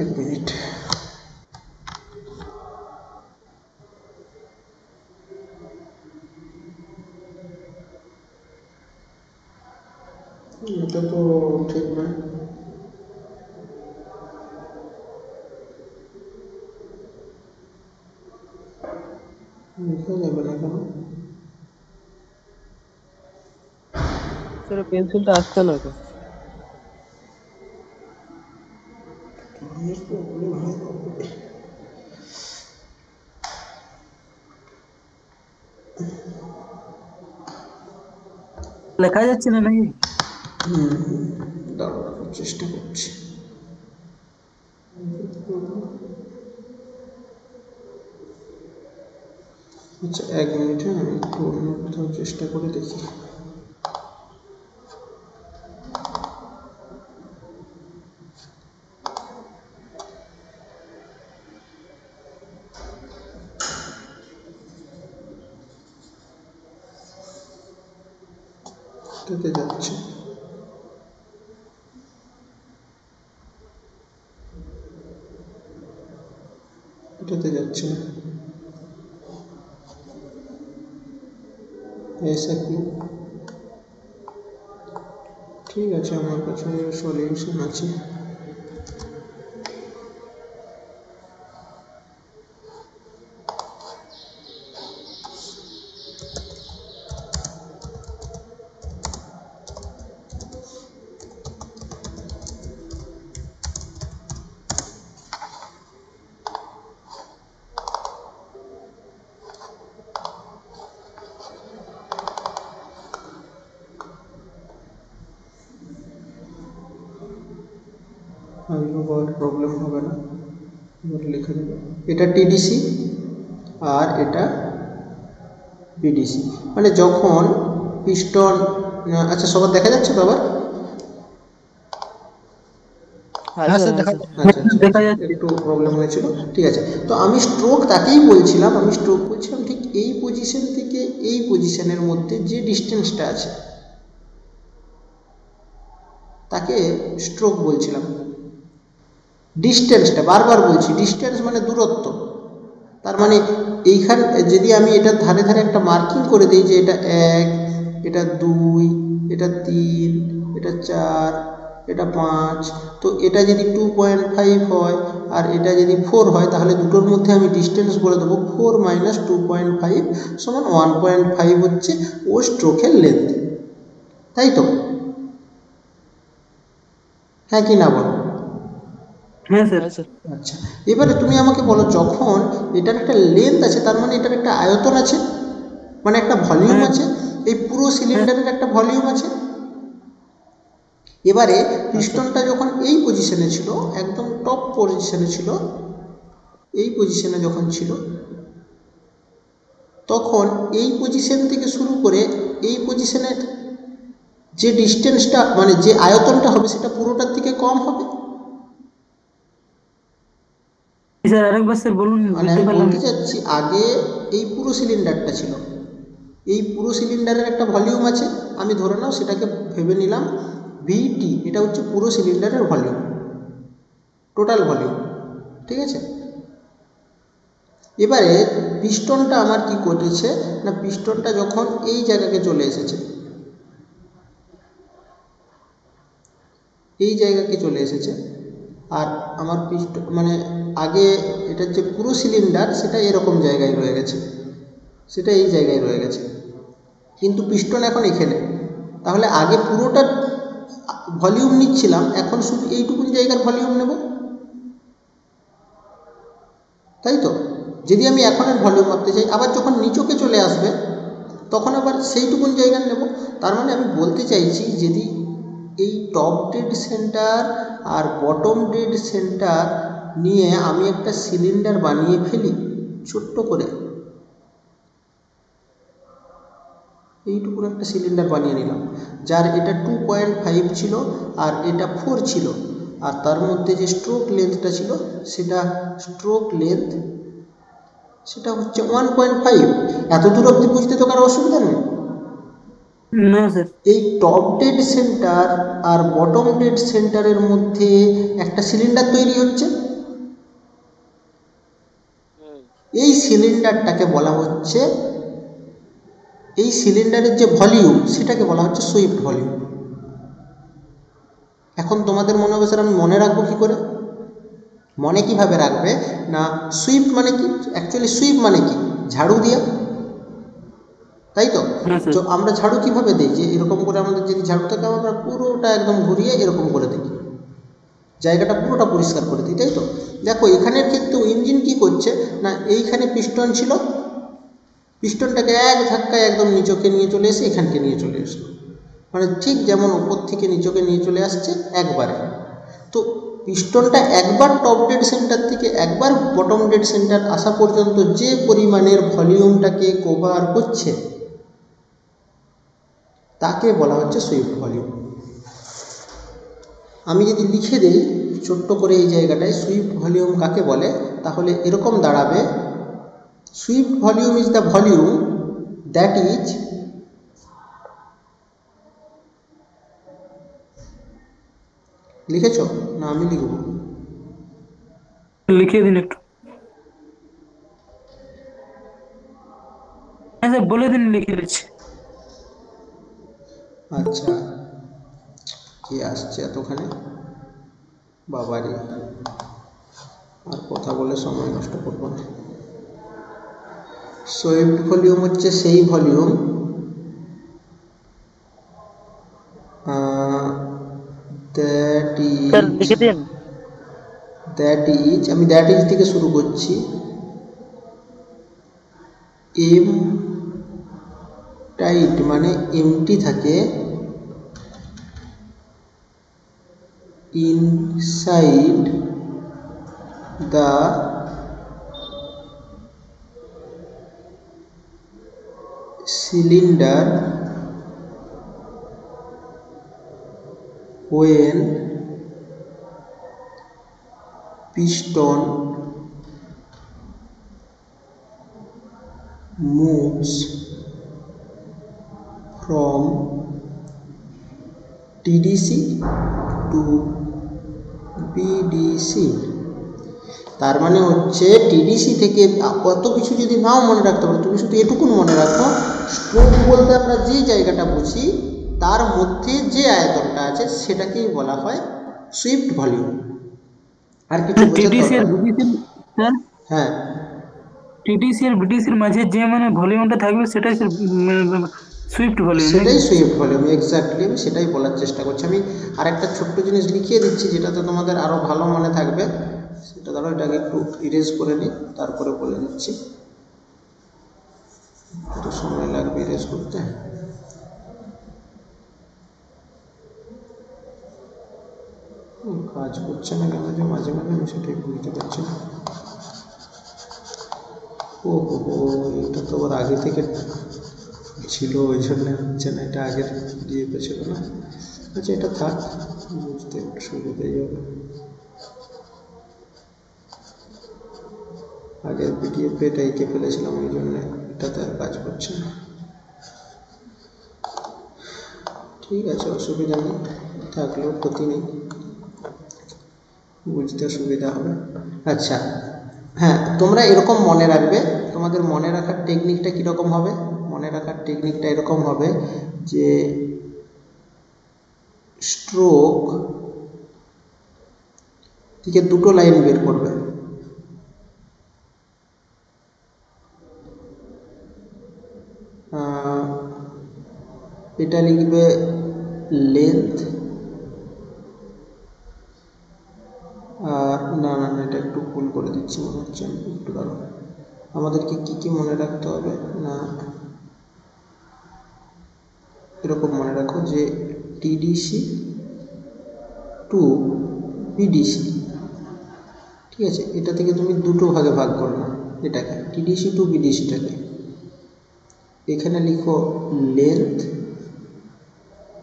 এক মিনিট। এটা তো ঠিক নয়। লেখা যাবে না কেন? স্যার পেন্সিলটা আসছে না তো। প্রবলেম হয় কবে? লেখা যাচ্ছে না নাকি? দাঁড়ানোর চেষ্টা করছি। আচ্ছা, এক মিনিটে আমি একটু অন্য কোথাও চেষ্টা করে দেখি। এটাতে যাচ্ছে, এটাতে যাচ্ছে না। ऐसा क्यों? ঠিক আছে, আমার কাছে সলিউশন আছে। আমি আর প্রবলেম হবে না, এবার লিখে দেবো। এটা টিডিসি আর এটা বিডিসি। মানে যখন পিস্টন, আচ্ছা সবার দেখা যাচ্ছে তো আবার? হ্যাঁ স্যার দেখা আচ্ছা আচ্ছা, দেখা যাচ্ছে। একটু প্রবলেম হয়েছিল। ঠিক আছে, তো আমি স্ট্রোক তাকেই বলছিলাম, আমি স্ট্রোক বলছিলাম ঠিক এই পজিশন থেকে এই পজিশনের মধ্যে যে ডিস্টেন্সটা আছে তাকে স্ট্রোক বলছিলাম। ডিস্টেন্সটা বারবার বলছি, ডিস্টেন্স মানে দূরত্ব। তার মানে এইখান যদি আমি এটার ধারে ধারে একটা মার্কিং করে দিই যে এটা 1, এটা 2, এটা 3, এটা 4, এটা 5, তো এটা যদি 2.5 হয় আর এটা যদি 4 হয়, তাহলে দুটোর মধ্যে আমি ডিস্টেন্স বলে দেবো 4 - 2.5 সমান 1.5 হচ্ছে ও স্ট্রোকের লেন্থ। তাই তো? হ্যাঁ কি না বলো? হ্যাঁ স্যার। আচ্ছা, এবারে তুমি আমাকে বলো, যখন এটার একটা লেন্থ আছে তার মানে এটার একটা আয়তন আছে, মানে একটা ভলিউম হ্যাঁ আছে, এই পুরো হ্যাঁ সিলিন্ডারের একটা ভলিউম আছে। এবারে পিস্টনটা যখন এই পজিশনে ছিল, একদম টপ পজিশনে ছিল, এই পজিশনে যখন ছিল, তখন এই পজিশন থেকে শুরু করে এই পজিশনের যে ডিস্টেন্সটা মানে যে আয়তনটা হবে সেটা পুরোটার থেকে কম হবে। স্যার আরেকবার স্যার বলুন, মানে বুঝতে আমি পারলাম বলতে না। চাচ্ছি, আগে এই পুরো সিলিন্ডারটা ছিল, এই পুরো সিলিন্ডারের একটা ভলিউম আছে, আমি ধরে নাও সেটাকে ভেবে নিলাম ভিটি, এটা হচ্ছে পুরো সিলিন্ডারের ভলিউম, টোটাল ভলিউম। ঠিক আছে, এবারে পিস্টনটা আমার কি ঘটেছে না, পিস্টনটা যখন এই জায়গাকে চলে এসেছে, এই জায়গাকে চলে এসেছে, আর আমার পিস্টন মানে আগে এটার যে পুরো সিলিন্ডার সেটা এরকম জায়গায় রয়ে গেছে, সেটা এই জায়গায় রয়ে গেছে, কিন্তু পিস্টন এখন এখানে। তাহলে আগে পুরোটার ভলিউম নিচ্ছিলাম, এখন শুধু এইটুকুন জায়গার ভলিউম নেব, তাই তো? যদি আমি এখন এর ভলিউম মাপতে চাই, আবার যখন নিচকে চলে আসবে তখন আবার সেইটুকুন জায়গা নেব। তার মানে আমি বলতে চাইছি, যদি এই টপ ডেড সেন্টার আর বটম ডেড সেন্টার নিয়ে আমি একটা সিলিন্ডার বানিয়ে ফেলি ছোট্ট করে, এইটুকুর একটা সিলিন্ডার বানিয়ে নিলাম, যার এটা 2.5 ছিল আর এটা 4 ছিল, আর তার মধ্যে যে স্ট্রোক লেন্থটা ছিল সেটা হচ্ছে 1.5। এত দূর অবধি বুঝতে তো কারো অসুবিধা নেই। না স্যার। এই টপ ডেড সেন্টার আর বটম ডেড সেন্টারের মধ্যে একটা সিলিন্ডার তৈরি হচ্ছে। এই সিলিন্ডারটাকে বলা হচ্ছে, এই সিলিন্ডারের যে ভলিউম সেটাকে বলা হচ্ছে সুইফট ভলিউম। এখন তোমাদের মনে হবে স্যার আমি মনে রাখবো কী করে? মনে কিভাবে রাখবে না, সুইফট মানে কি, অ্যাকচুয়ালি সুইপ মানে কি, ঝাড়ু দিয়া, তাই তো? হ্যাঁ স্যার। তো আমরা ঝাড়ু কিভাবে দিই, যে এরকম করে আমাদের যদি ঝাড়ু থাকে আমরা পুরোটা একদম ঘুরিয়ে এরকম করে দিই, জায়গাটা পুরোটা পরিষ্কার করে দিই, তাই তো? দেখো এখানের ক্ষেত্রেও ইঞ্জিন কি করছে না, এইখানে পিস্টন ছিল, পিস্টনটাকে এক ধাক্কায় একদম নিচকে নিয়ে চলে এসে এখানকে নিয়ে চলে আসলো, মানে ঠিক যেমন উপর থেকে নিচকে নিয়ে চলে আসছে একবারে। তো পিস্টনটা একবার টপ ডেড সেন্টার থেকে একবার বটম ডেড সেন্টার আসা পর্যন্ত যে পরিমাণের ভলিউমটাকে কভার করছে তাকে বলা হচ্ছে সুইফট ভলিউম। আমি যদি লিখে দিই ছোট্ট করে এই জায়গাটায় সুইফট ভলিউম কাকে বলে, তাহলে এরকম দাঁড়াবে, swept volume is the volume that is লিখেছ না আমি লিখব? লিখে দিন একটু। হ্যাঁ স্যার বলে দিন, লিখে দিচ্ছি। আচ্ছা, কি আসছে এতখানে, বাবারে, আর কথা বলে সময় নষ্ট করবো না। সুইফট ভলিউম হচ্ছে সেই ভলিউম স্যার লিখে দিন। আমি দ্যাট ইজ থেকে শুরু করছি, এম টাইট মানে এমটি থাকে, inside the cylinder when piston moves from TDC to BDC। তার মানে হচ্ছে টিডিসি থেকে কত কিছু যদি নাও মনে রাখতে পারো, তুমি শুধু এটুকুন মনে রাখো, স্ট্রোক বলতে আমরা যে জায়গাটা বুঝি তার মধ্যে যে আয়তনটা আছে সেটাকেই বলা হয় সুইফট ভলিউম। আর কিছু বোঝার টিডিসি আর দরকার নেই। বিডিসি স্যার, হ্যাঁ, টিডিসি আর বিডিসির মাঝে যে মানে ভলিউমটা থাকবে সেটাই স্যার সুইফট ভলিউম সেটাই নাকি? সুইফট ভলিউম, এক্স্যাক্টলি আমি সেটাই বলার চেষ্টা করছি। আমি আরেকটা ছোট্ট জিনিস লিখিয়ে দিচ্ছি যেটাতে তোমাদের আরও ভালো মনে থাকবে, সেটা ধরো এটাকে একটু ইরেজ করে নিই তারপরে বলে দিচ্ছি, একটু সময় লাগবে ইরেজ করতে। কাজ করছে না কেন যে মাঝে মাঝে আমি সেটাই বুঝতে পারছি না। ও হো, এটা তো আবার আগে থেকে ছিল ওই জন্য হচ্ছে না, এটা আগের ইয়েতে ছিল না। আচ্ছা এটা থাক, বুঝতে একটু সুবিধাই হবে। আগের পিডিএফে এটা এঁকে ফেলেছিলাম ওই জন্য এটাতে আর কাজ করছে না। ঠিক আছে, অসুবিধা নেই, থাকলেও ক্ষতি নেই, বুঝতে সুবিধা হবে। আচ্ছা হ্যাঁ, তোমরা এরকম মনে রাখবে, তোমাদের মনে রাখার টেকনিকটা কীরকম হবে? মনে রাখার টেকনিকটা এরকম হবে যে স্ট্রোক থেকে দুটো লাইন বের করবে, এটা লিখবে লেন্থ, আর না না না এটা একটু ভুল করে দিচ্ছি মনে হচ্ছে, একটু দাঁড়াও, আমাদেরকে কী কী মনে রাখতে হবে না, এরকম মনে রাখো যে টিডিসি টু বিডিসি, ঠিক আছে, এটা থেকে তুমি দুটো ভাগে ভাগ করো না, এটাকে টিডিসি টু বিডিসিটাকে। এখানে লিখো লেন্থ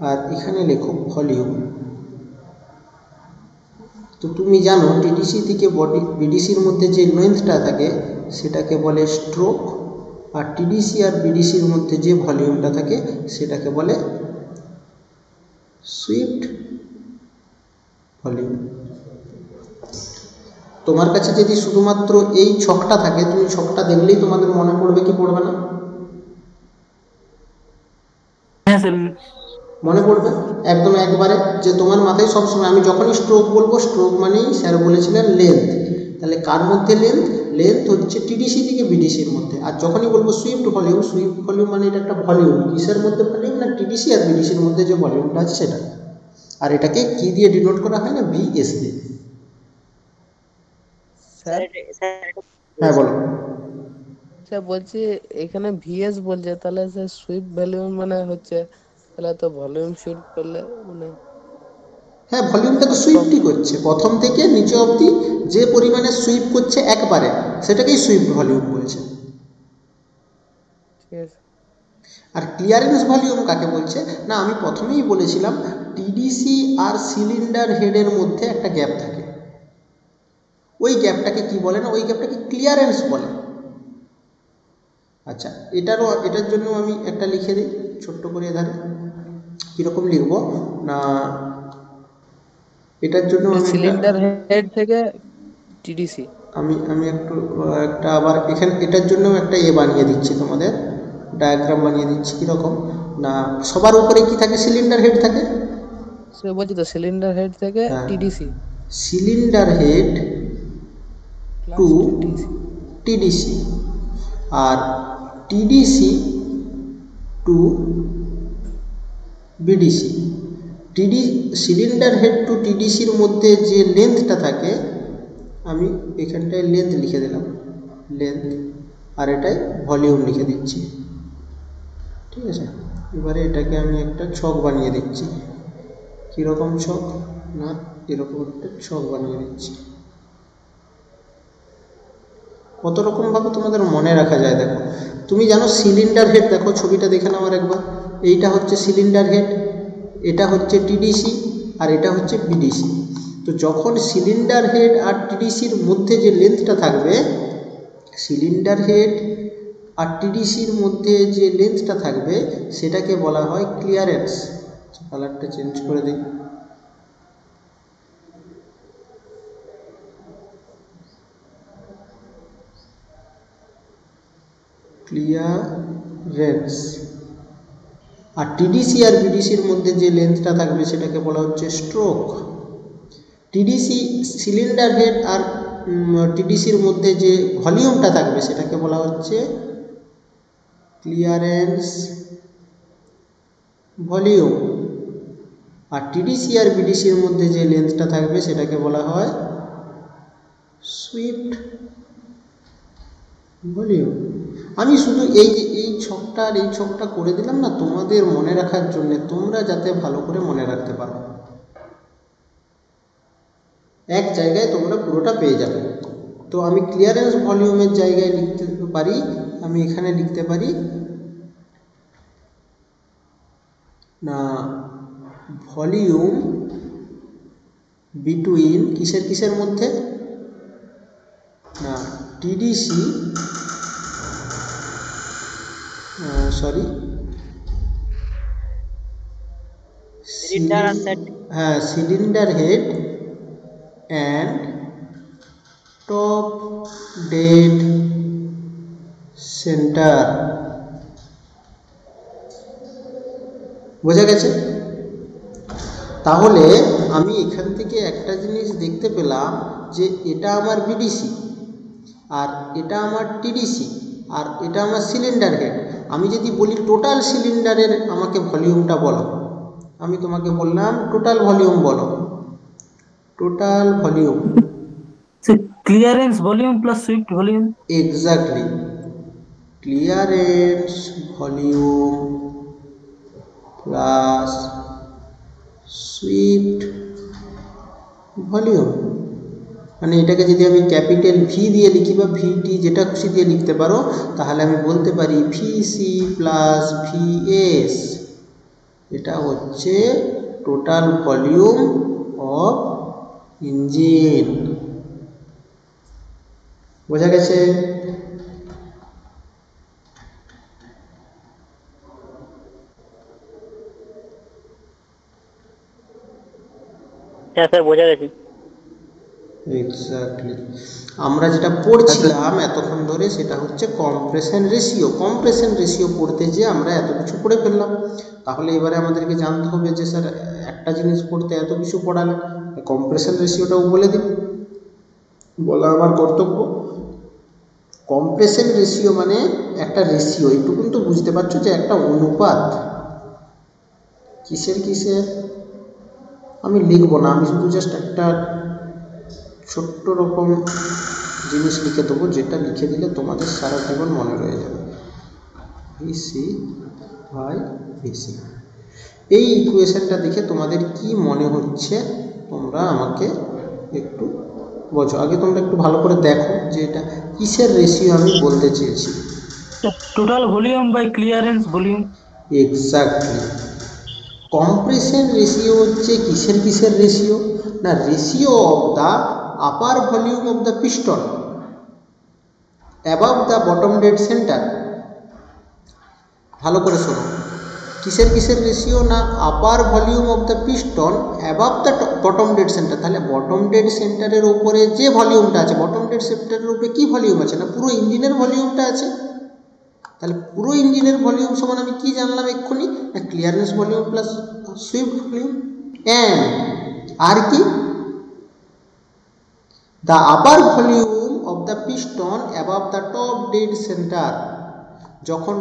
আর এখানে লেখো ভলিউম। তো তুমি জানো টিডিসি থেকে বিডিসির মধ্যে যে লেন্থটা থাকে সেটাকে বলে স্ট্রোক, আর টিডিসি আর বিডিসির মধ্যে যে ভলিউমটা থাকে সেটাকে বলে সুইফট ভলিউম। তোমার কাছে যদি শুধুমাত্র এই ছকটা থাকে, তুমি ছকটা দেখলেই তোমাদের মনে পড়বে কি পড়বে না? হ্যাঁ স্যার। মনে পড়বে একদম একবারে, যে তোমার মাথায় সবসময় আমি যখনই স্ট্রোক বলবো, স্ট্রোক মানেই স্যার বলেছিলেন লেন্থ। তাহলে কার মধ্যে লেন্থ? লেন্থ হচ্ছে টিডিসি থেকে বিডিসির মধ্যে। আর যখনই বলবো সুইফট ভলিউম, সুইফট ভলিউম মানে এটা একটা ভলিউম। কিসের মধ্যে ভলিউম? না টিডিসি আর বিডিসির মধ্যে যে ভলিউমটা আছে সেটা। আর এটাকে কি দিয়ে ডিনোট করা হয়? না বিএস দিয়ে। স্যার হ্যাঁ বলো। স্যার বলছি এখানে ভিএস বলছে, তাহলে স্যার সুইফট ভলিউম মানে হচ্ছে, তাহলে তো ভলিউম সুইফট করলে মানে হ্যাঁ, ভলিউমটা তো সুইফটই করছে, প্রথম থেকে নিচে অবধি যে পরিমাণে সুইপ করছে একবারে, সেটাকেই সুইফট ভলিউম বলছে। ঠিক আছে। আর ক্লিয়ারেন্স ভলিউম কাকে বলছে? না আমি প্রথমেই বলেছিলাম টিডিসি আর সিলিন্ডার হেডের মধ্যে একটা গ্যাপ থাকে, ওই গ্যাপটাকে কি বলে? না ওই গ্যাপটাকে ক্লিয়ারেন্স বলে। আচ্ছা, এটার জন্য আমি একটা লিখে দিই ছোট্ট করে এধারে। কীরকম লিখব? না এটার জন্য সিলিন্ডার হেড থেকে টিডিসি। আমি একটা আবার এখানে এটার জন্য একটা বানিয়ে দিচ্ছি, তোমাদের ডায়াগ্রাম বানিয়ে দিচ্ছি। কীরকম? না সবার উপরে কি থাকে? সিলিন্ডার হেড থাকে। সে বলছি তো সিলিন্ডার হেড থেকে হ্যাঁ, TDC, cylinder head to TDC, আর TDC to BDC. Cylinder head to টিডিসির মধ্যে যে লেন্থটা থাকে, আমি এখানটায় লেন্থ লিখে দিলাম, লেন্থ, আর এটায় ভলিউম লিখে দিচ্ছি। ঠিক আছে, এবারে এটাকে আমি একটা ছক বানিয়ে দিচ্ছি। কীরকম ছক? না এরকম একটা ছক বানিয়ে দিচ্ছি। কত রকমভাবে তোমাদের মনে রাখা যায় দেখো। তুমি জানো সিলিন্ডার হেড, দেখো ছবিটা দেখে নাও আর একবার। এইটা হচ্ছে সিলিন্ডার হেড, এটা হচ্ছে টিডিসি, আর এটা হচ্ছে বিডিসি। তো যখন সিলিন্ডার হেড আর টিডিসির মধ্যে যে লেন্থটা থাকবে, সিলিন্ডার হেড আর টিডিসির মধ্যে যে লেন্থটা থাকবে সেটাকে বলা হয় ক্লিয়ারেন্স। কালারটা চেঞ্জ করে দিই। ক্লিয়ারেন্স। আর টিডিসি আর বিডিসির মধ্যে যে লেন্থটা থাকবে সেটাকে বলা হচ্ছে স্ট্রোক। টিডিসি সিলিন্ডার হেড আর টিডিসির মধ্যে যে ভলিউমটা থাকবে সেটাকে বলা হচ্ছে ক্লিয়ারেন্স ভলিউম। আর টিডিসি আর বিডিসির মধ্যে যে লেন্থটা থাকবে সেটাকে বলা হয় সুইফট ভলিউম। আমি শুধু এই ছকটা আর এই ছকটা করে দিলাম না তোমাদের মনে রাখার জন্য, তোমরা যাতে ভালো করে মনে রাখতে পারো। এক জায়গায় তোমরা পুরোটা পেয়ে যাবে। তো আমি ক্লিয়ারেন্স ভলিউমের জায়গায় লিখতে পারি, আমি এখানে লিখতে পারি না ভলিউম বিটুইন কিসের কিসের মধ্যে? না টিডিসি, সরি হ্যাঁ cylinder head and top dead centre. বোঝা গেছে? তাহলে আমি এখান থেকে একটা জিনিস দেখতে পেলাম যে এটা আমার বিডিসি, আর এটা আমার টিডিসি, আর এটা আমার সিলিন্ডার হেড। আমি যদি বলি টোটাল সিলিন্ডারের আমাকে ভলিউমটা বলো, আমি তোমাকে বললাম টোটাল ভলিউম বলো, total volume. Clearance volume plus swept volume. Exactly, clearance volume plus swept volume. মানে এটাকে যদি আমি ক্যাপিটাল ভি দিয়ে লিখি বা ভিটি যেটা খুশি দিয়ে লিখতে পারো, তাহলে আমি বলতে পারি ভিসি প্লাস ভিএস, এটা হচ্ছে টোটাল ভলিউম অফ ইঞ্জিন। বোঝা গেছে? হ্যাঁ স্যার বোঝা গেছে। এক্স্যাক্টলি। আমরা যেটা পড়ছিলাম এতক্ষণ ধরে সেটা হচ্ছে কম্প্রেশন রেশিও। কম্প্রেশন রেশিও পড়তে যেয়ে আমরা এত কিছু পড়ে ফেললাম। তাহলে এবারে আমাদেরকে জানতে হবে যে স্যার একটা জিনিস পড়তে এত কিছু পড়ালে, কম্প্রেশন রেশিওটাও বলে দিন, বলা আমার কর্তব্য। কম্প্রেশন রেশিও মানে একটা রেশিও, এইটুকুন তো বুঝতে পারছো যে একটা অনুপাত। কিসের কিসের আমি লিখবো না, আমি শুধু জাস্ট একটা ছোট্ট রকম জিনিস লিখে দেবো, যেটা লিখে দিলে তোমাদের সারা জীবন মনে রয়ে যাবে। VC by VC. এই ইকুয়েশনটা দেখে তোমাদের কি মনে হচ্ছে তোমরা আমাকে একটু বোঝো। আগে তোমরা একটু ভালো করে দেখো যে এটা কিসের রেশিও আমি বলতে চেয়েছি। Total volume by clearance volume. Exactly. Compression ratio হচ্ছে কিসের কিসের রেশিও? না, ratio of the upper volume of the piston above the bottom dead centre. ভালো করে শোনো, কিসের কিসের রেশিও? না, upper volume of the piston above the bottom dead centre. তাহলে বটম ডেড সেন্টারের উপরে যে ভলিউমটা আছে, বটম ডেড সেন্টারের উপরে কি ভলিউম আছে? না, পুরো ইঞ্জিনের ভলিউমটা আছে। তাহলে পুরো ইঞ্জিনের ভলিউম সমান আমি কি জানলাম এক্ষুনি? না, clearance volume plus swept volume. And আর কি? The upper volume of the piston above the top dead centre. যখন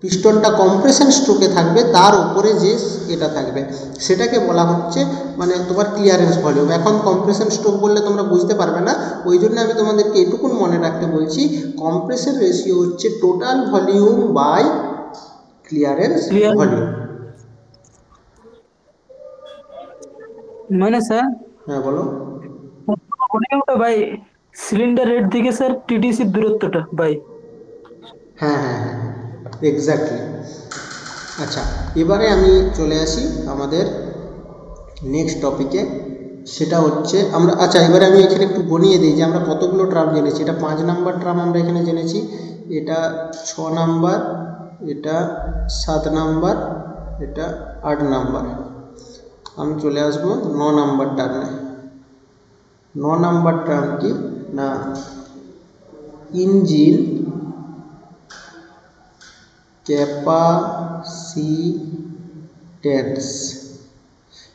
পিস্টনটা কম্প্রেশন স্ট্রোকে থাকবে তার উপরে যে এটা থাকবে সেটাকে বলা হচ্ছে মানে তোমার ক্লিয়ারেন্স ভলিউম। এখন কম্প্রেশন স্ট্রোক বললে তোমরা বুঝতে পারবে না, ওই জন্য আমি তোমাদেরকে এটুকুন মনে রাখতে বলছি, কম্প্রেশন রেশিও হচ্ছে total volume by clearance volume. মানে স্যার হ্যাঁ বলো। ভলিউমটা বাই সিলিন্ডার হেড থেকে স্যার টিডিসির দূরত্বটা বাই। হ্যাঁ হ্যাঁ হ্যাঁ, এক্স্যাক্টলি। আচ্ছা, এবারে আমি চলে আসি আমাদের নেক্সট টপিকে। সেটা হচ্ছে আমরা, আচ্ছা এবারে আমি এখানে একটু গনিয়ে দিই যে আমরা কতগুলো ট্রাম জেনেছি। এটা 5 নাম্বার ট্রাম আমরা এখানে জেনেছি, এটা 6 নাম্বার, এটা 7 নাম্বার, এটা 8 নাম্বার। আমি চলে আসবো 9 নাম্বার টার্মে। 9 নাম্বার টার্ম কি? না, ইঞ্জিন ক্যাপাসিটেন্স।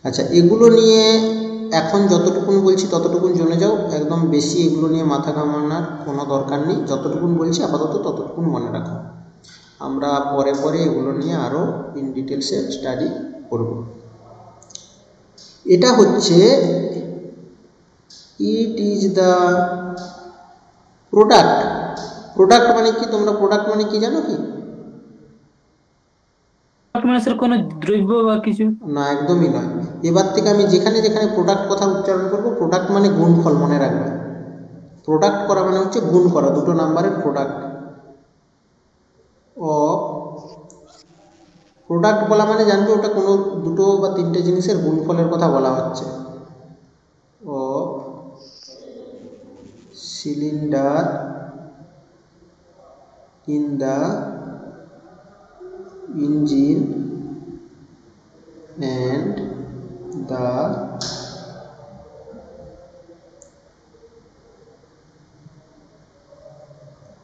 আচ্ছা, এগুলো নিয়ে এখন যতটুকুন বলছি ততটুকুন জেনে যাও, একদম বেশি এগুলো নিয়ে মাথা ঘামানোর কোনো দরকার নেই। যতটুকুন বলছি আপাতত ততটুকুন মনে রাখো, আমরা পরে পরে এগুলো নিয়ে আরও ইন ডিটেলসে স্টাডি করব। এটা হচ্ছে it is the product. Product মানে কি? তোমরা প্রোডাক্ট মানে কি জানো কি? মানে স্যার কোনো দ্রব্য বা কিছু? না, একদমই নয়। এবার থেকে আমি যেখানে যেখানে প্রোডাক্ট কথা উচ্চারণ করব, প্রোডাক্ট মানে গুণফল, মনে রাখবে। প্রোডাক্ট করা মানে হচ্ছে গুণ করা, দুটো নাম্বারের প্রোডাক্ট। ও প্রোডাক্ট বলা মানে জানবে ওটা কোনো দুটো বা তিনটে জিনিসের গুণফলের কথা বলা হচ্ছে। ও cylinder in the engine and the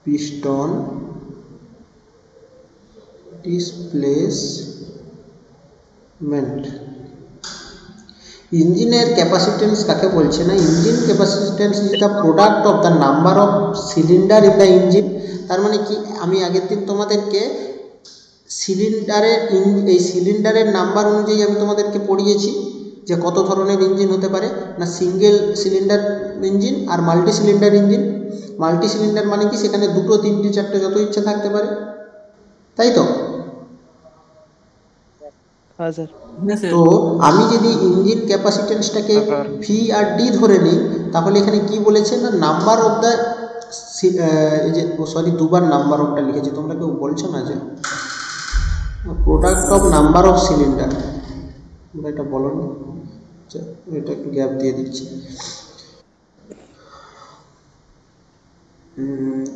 piston displacement. ইঞ্জিনের ক্যাপাসিটেন্স কাকে বলছে? না, engine capacitance is the product of the number of cylinder in the engine. তার মানে কি, আমি আগের দিন তোমাদেরকে এই সিলিন্ডারের নাম্বার অনুযায়ী আমি তোমাদেরকে পড়িয়েছি যে কত ধরনের ইঞ্জিন হতে পারে। না, সিঙ্গেল সিলিন্ডার ইঞ্জিন আর multi cylinder engine. Multi cylinder মানে কি, সেখানে দুটো, তিনটে, চারটে যত ইচ্ছা থাকতে পারে, তাই তো? হ্যাঁ স্যার। হ্যাঁ স্যার। তো আমি যদি ইঞ্জিন ক্যাপাসিটেন্সটাকে ভি আর ডি ধরে নিই, তাহলে এখানে কি বলেছে না নাম্বার অফ দ্য, এই যে সরি দুবার নাম্বার অফটা লিখেছে, তোমরা কেউ বলছো না যে product of number of cylinder, তোমরা এটা বলো না, এটা একটু গ্যাপ দিয়ে দিচ্ছি।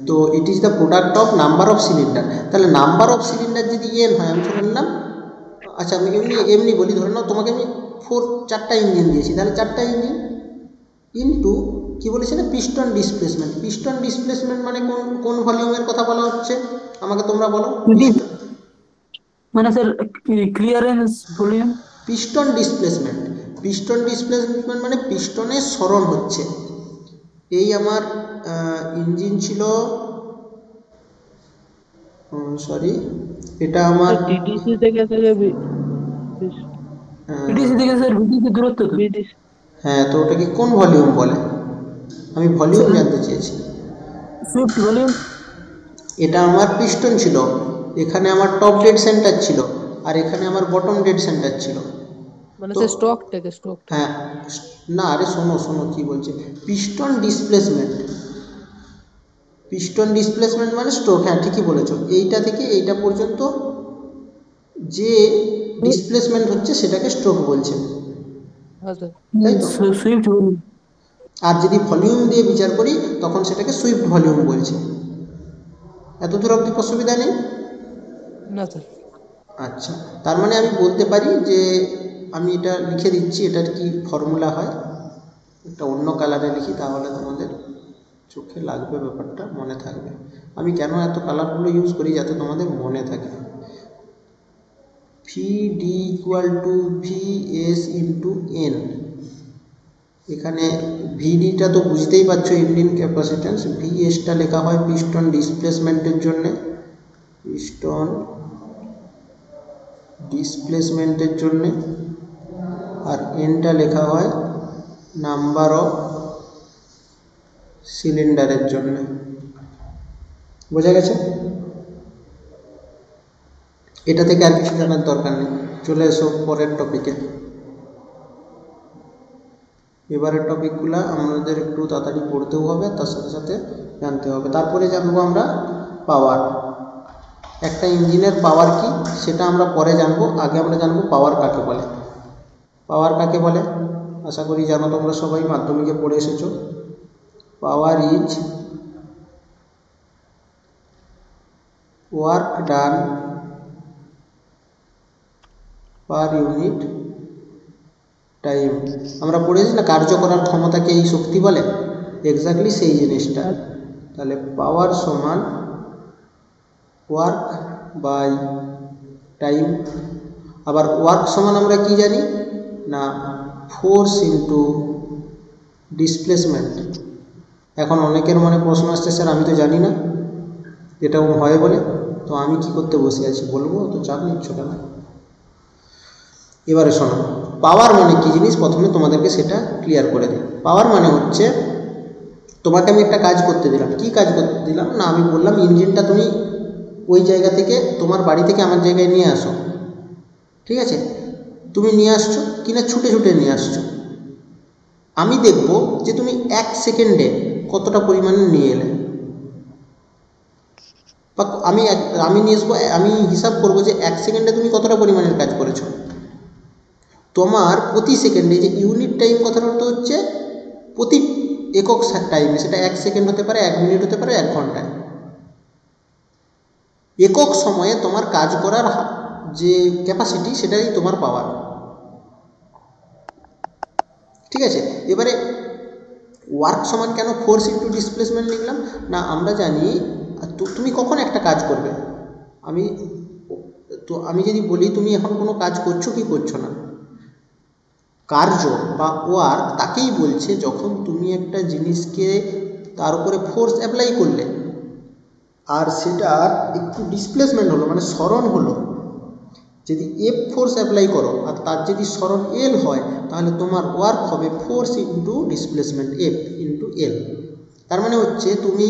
তো it is the product of number of cylinder, তাহলে নাম্বার অফ সিলিন্ডার যদি এন হয়, আমি ধরে নিলাম, আচ্ছা আমি এমনি বলি, ধরে নাও তোমাকে আমি চারটা ইঞ্জিন দিয়েছি, তাহলে চারটা ইঞ্জিন ইনটু কি বলেছে না পিস্টন ডিসপ্লেসমেন্ট। পিস্টন ডিসপ্লেসমেন্ট মানে কোন ভলিউমের কথা বলা হচ্ছে আমাকে তোমরা বলো। মানে sir clearance volume. Piston displacement, piston displacement মানে পিস্টনের সরণ হচ্ছে। এই আমার ইঞ্জিন ছিল, সরি এটা আমার টিডিসি থেকে টিডিসি থেকে স্যার ভিডিসি দূরত্ব তো। হ্যাঁ, তো ওটাকে কোন ভলিউম বলে, আমি ভলিউম জানতে চেয়েছি। Swift volume. এটা আমার পিস্টন ছিল, এখানে আমার টপ ডেড সেন্টার ছিল, আর এখানে আমার বটম ডেড সেন্টার ছিল। মানে স্যার স্টক থেকে হ্যাঁ না, আরে শোনো শোনো কি বলছে, পিস্টন ডিসপ্লেসমেন্ট, পিস্টন ডিসপ্লেসমেন্ট মানে স্ট্রোক, হ্যাঁ ঠিকই বলেছো, এইটা থেকে এইটা পর্যন্ত যে ডিসপ্লেসমেন্ট হচ্ছে সেটাকে স্ট্রোক বলছে, তাই তো? Swift volume. আর যদি ভলিউম দিয়ে বিচার করি তখন সেটাকে সুইফট ভলিউম বলছে। এত দূর অবধি অসুবিধা নেই না স্যার। আচ্ছা, তার মানে আমি বলতে পারি যে, আমি এটা লিখে দিচ্ছি, এটার কি ফর্মুলা হয়, একটা অন্য কালারে লিখি তাহলে তোমাদের চোখে লাগবে, ব্যাপারটা মনে থাকবে। আমি কেন এত কালারগুলো ইউজ করি, যাতে তোমাদের মনে থাকে। V D equal to V S into N, এখানে ভিডিটা তো বুঝতেই পারছো ইঞ্জিন ক্যাপাসিট্যান্স, ভি এসটা লেখা হয় পিস্টন ডিসপ্লেসমেন্টের জন্যে, পিস্টন ডিসপ্লেসমেন্টের জন্যে, আর এনটা লেখা হয় নাম্বার অফ সিলিন্ডারের জন্যে। বোঝা গেছে? এটা থেকে আর কিছু জানার দরকার নেই, চলে এসো পরের টপিকে। এবারের টপিকগুলো আমাদের একটু তাড়াতাড়ি পড়তেও হবে, তার সাথে সাথে জানতে হবে। তারপরে জানবো আমরা পাওয়ার, একটা ইঞ্জিনের পাওয়ার কি সেটা আমরা পরে জানবো, আগে আমরা জানবো পাওয়ার কাকে বলে। পাওয়ার কাকে বলে আশা করি জানো, তোমরা সবাই মাধ্যমিকে পড়ে এসেছো। Power is work done per unit time. আমরা পড়েছি না কার্য করার ক্ষমতাকে এই শক্তি বলে, এক্স্যাক্টলি সেই জিনিসটা। তাহলে পাওয়ার সমান ওয়ার্ক বাই টাইম। আবার ওয়ার্ক সমান আমরা কি জানি না ফোর্স ইন্টু ডিসপ্লেসমেন্ট। এখন অনেকের মনে প্রশ্ন আসছে, স্যার আমি তো জানি না এটা হয় বলে, তো আমি কি করতে বসে আছি বলবো, তো চাপ নিচ্ছ কেন? এবারে শোনো, পাওয়ার মানে কি জিনিস প্রথমে তোমাদেরকে সেটা ক্লিয়ার করে দিই। পাওয়ার মানে হচ্ছে, তোমাকে আমি একটা কাজ করতে দিলাম, কি কাজ করতে দিলাম না, আমি বললাম ইঞ্জিনটা তুমি ওই জায়গা থেকে তোমার বাড়ি থেকে আমার জায়গায় নিয়ে আসো, ঠিক আছে? তুমি নিয়ে আসছো কিনা ছুটে ছুটে নিয়ে আসছো, আমি দেখব যে তুমি 1 সেকেন্ডে কতটা পরিমাণে নিয়ে এলে, বা আমি নিয়ে আসবো, আমি হিসাব করবো যে 1 সেকেন্ডে তুমি কতটা পরিমাণের কাজ করেছো। তোমার প্রতি সেকেন্ডে, যে ইউনিট টাইম কথার অর্থ হচ্ছে প্রতি একক টাইমে, সেটা 1 সেকেন্ড হতে পারে, 1 মিনিট হতে পারে, 1 ঘন্টায়, একক সময়ে তোমার কাজ করার যে ক্যাপাসিটি সেটাই তোমার পাওয়ার, ঠিক আছে? এবারে ওয়ার্ক সমান কেন ফোর্স ইন্টু ডিসপ্লেসমেন্ট লিখলাম না, আমরা জানি তুমি কখন একটা কাজ করবে, আমি যদি বলি তুমি এখন কোনো কাজ করছো কি করছো না, কার্য বা ওয়ার্ক তাকেই বলছে যখন তুমি একটা জিনিসকে তার উপরে ফোর্স অ্যাপ্লাই করলে আর সেটা একটু ডিসপ্লেসমেন্ট হলো, মানে সরণ হলো। যদি এফ ফোর্স অ্যাপ্লাই করো আর তার যদি সরণ এল হয়, তাহলে তোমার ওয়ার্ক হবে force into displacement, F into L. তার মানে হচ্ছে তুমি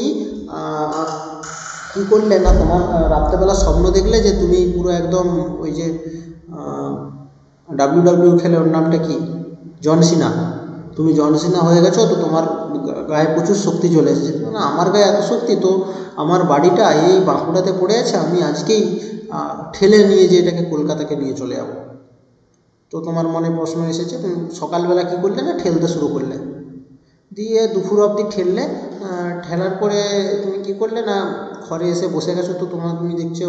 কী করলে না, তোমার রাত্রেবেলা স্বপ্ন দেখলে যে তুমি পুরো একদম ওই যে ডাব্লিউ খেলে ওর নামটা কি, জন সিনা। তুমি জন সিনা হয়ে গেছো, তো তোমার গায়ে প্রচুর শক্তি চলে এসেছে। না, আমার গায়ে এত শক্তি তো আমার বাড়িটা এই বাঁকুড়াতে পড়ে আছে, আমি আজকেই ঠেলে নিয়ে যে এটাকে কলকাতাকে নিয়ে চলে যাবো। তো তোমার মনে প্রশ্ন এসেছে, তুমি সকালবেলা কী করলে না ঠেলতে শুরু করলে, দিয়ে দুপুর অবধি ঠেললে। ঠেলার পরে তুমি কী করলে না ঘরে এসে বসে গেছো। তো তুমি দেখছো,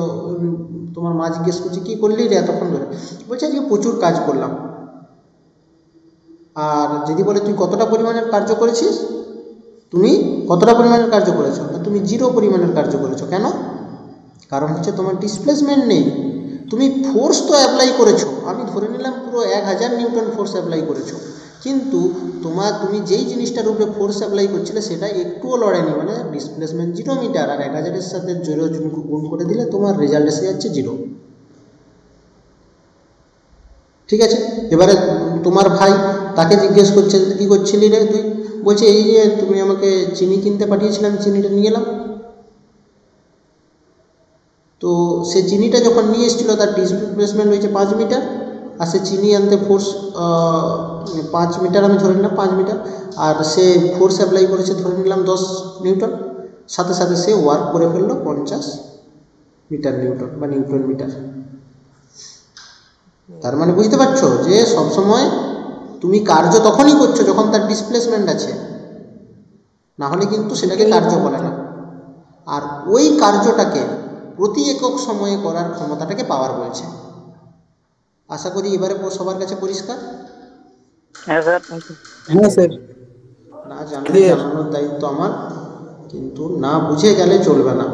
তোমার মা জিজ্ঞেস করছে কী করলি রে এতক্ষণ ধরে, বলছে আজকে প্রচুর কাজ করলাম। আর যদি বলে তুই কতটা পরিমাণের কার্য করেছিস, তুমি কতটা পরিমাণের কার্য করেছো, তুমি 0 পরিমাণের কার্য করেছো। কেন? কারণ হচ্ছে তোমার ডিসপ্লেসমেন্ট নেই। তুমি ফোর্স তো অ্যাপ্লাই করেছো, আমি ধরে নিলাম পুরো 1000 নিউটন ফোর্স অ্যাপ্লাই করেছো, কিন্তু তুমি যেই জিনিসটার উপরে ফোর্স অ্যাপ্লাই করছিলে সেটা একটুও লড়েনি, মানে ডিসপ্লেসমেন্ট 0 মিটার। আর 1000-এর সাথে 0 গুণ করে দিলে তোমার রেজাল্ট এসে যাচ্ছে 0। ঠিক আছে, এবারে তোমার ভাই, তাকে জিজ্ঞেস করছে কী করছিলি রে তুই, বলছে এই যে তুমি আমাকে চিনি কিনতে পাঠিয়েছিলাম, চিনিটা নিয়ে এলাম। তো সে চিনিটা যখন নিয়ে এসেছিলো তার ডিসপ্লেসমেন্ট হয়েছে 5 মিটার, আর সে চিনি আনতে ফোর্স 5 মিটার, আমি ধরে নিলাম 5 মিটার, আর সে ফোর্স অ্যাপ্লাই করেছে ধরে নিলাম 10 নিউটন। সাথে সাথে সে ওয়ার্ক করে ফেললো 50 মিটার নিউটন বা নিউটন মিটার। তার মানে বুঝতে পারছো যে সবসময় তুমি কার্য তখনই করছো যখন তার ডিসপ্লেসমেন্ট আছে, না হলে কিন্তু সেটাকে কার্য বলে না। আর ওই কার্যটাকে প্রতি একক সময়ে করার ক্ষমতাটাকে পাওয়ার বলছে। আশা করি এবারে সবার কাছে পরিষ্কার। হ্যাঁ স্যার। হ্যাঁ স্যার। না জানলে জানানোর দায়িত্ব আমার, কিন্তু না বুঝে গেলে চলবে না,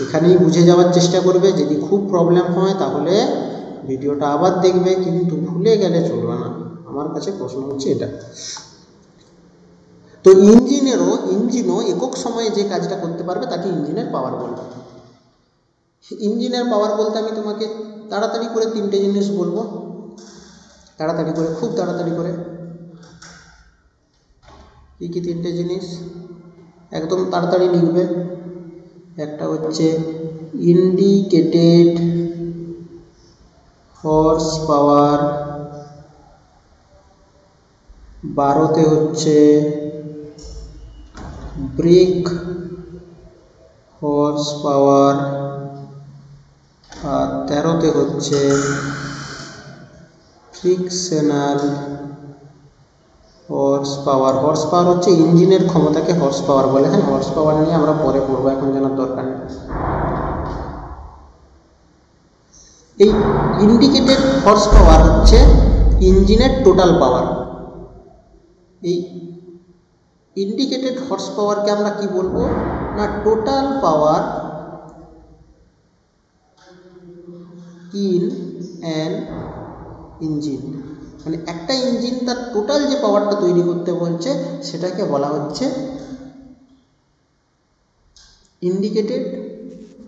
এখানেই বুঝে যাওয়ার চেষ্টা করবে। যদি খুব প্রবলেম হয় তাহলে ভিডিওটা আবার দেখবে, কিন্তু ভুলে গেলে চলবে না। আমার কাছে প্রশ্ন হচ্ছে এটা। তো ইঞ্জিনও একক সময়ে যে কাজটা করতে পারবে তাকে ইঞ্জিনের পাওয়ার বলবে। ইঞ্জিনের পাওয়ার বলতে আমি তোমাকে তাড়াতাড়ি করে 3টে জিনিস বলবো, তাড়াতাড়ি করে, খুব তাড়াতাড়ি করে। কী কী 3টে জিনিস একদম তাড়াতাড়ি লিখবে। একটা হচ্ছে ইন্ডিকেটেড হর্স পাওয়ার, 12তে হচ্ছে ব্রেক হর্স পাওয়ার, আর 13তে হচ্ছে ফ্রিকশনাল হর্স পাওয়ার। হর্স পাওয়ার হচ্ছে ইঞ্জিনের ক্ষমতাকে হর্স পাওয়ার বলে। হ্যাঁ, হর্স পাওয়ার নিয়ে আমরা পরে পড়বো, এখন জানার দরকার নেই। এই ইন্ডিকেটেড হর্স পাওয়ার হচ্ছে ইঞ্জিনের টোটাল পাওয়ার। এই ইন্ডিকেটেড হর্স পাওয়ারকে আমরা কি বলবো না total power in an engine. মানে একটা ইঞ্জিন তার টোটাল যে পাওয়ারটা তৈরি করতে বলছে সেটাকে বলা হচ্ছে ইন্ডিকেটেড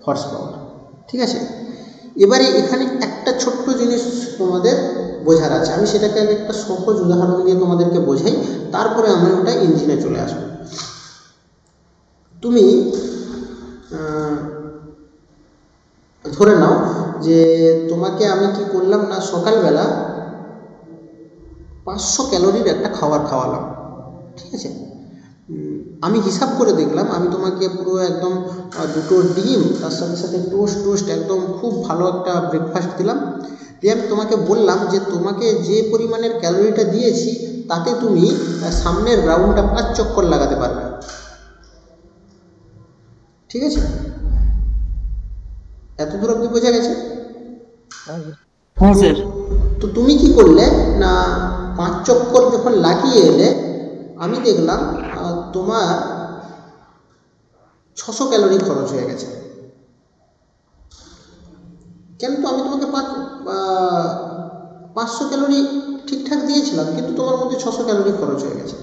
হর্স পাওয়ার। ঠিক আছে, এবারে এখানে একটা ছোট্ট জিনিস তোমাদের বোঝার আছে, আমি সেটাকে আগে একটা সহজ উদাহরণ দিয়ে তোমাদেরকে বোঝাই, তারপরে আমরা ওটা ইঞ্জিনে চলে আসবো। তুমি ধরে নাও যে তোমাকে আমি কি করলাম না সকালবেলা 500 ক্যালোরির একটা খাবার খাওয়ালাম। ঠিক আছে, আমি হিসাব করে দেখলাম, আমি তোমাকে পুরো একদম 2টো ডিম তার সাথে সাথে টোস্ট একদম খুব ভালো একটা ব্রেকফাস্ট দিলাম, দিয়ে আমি তোমাকে বললাম যে তোমাকে যে পরিমাণের ক্যালোরিটা দিয়েছি তাতে তুমি সামনের রাউন্ডটা 5 চক্কর লাগাতে পারবে। ঠিক আছে, এত দূর অবধি বোঝা গেছে? হ্যাঁ স্যার। তো তুমি কি করলে না 5 চক্কর যখন লাগিয়ে এলে আমি দেখলাম তোমার 600 ক্যালোরি খরচ হয়ে গেছে। কেন? তো আমি তোমাকে 500 ক্যালোরি ঠিকঠাক দিয়েছিলাম, কিন্তু তোমার মধ্যে 600 ক্যালোরি খরচ হয়ে গেছে।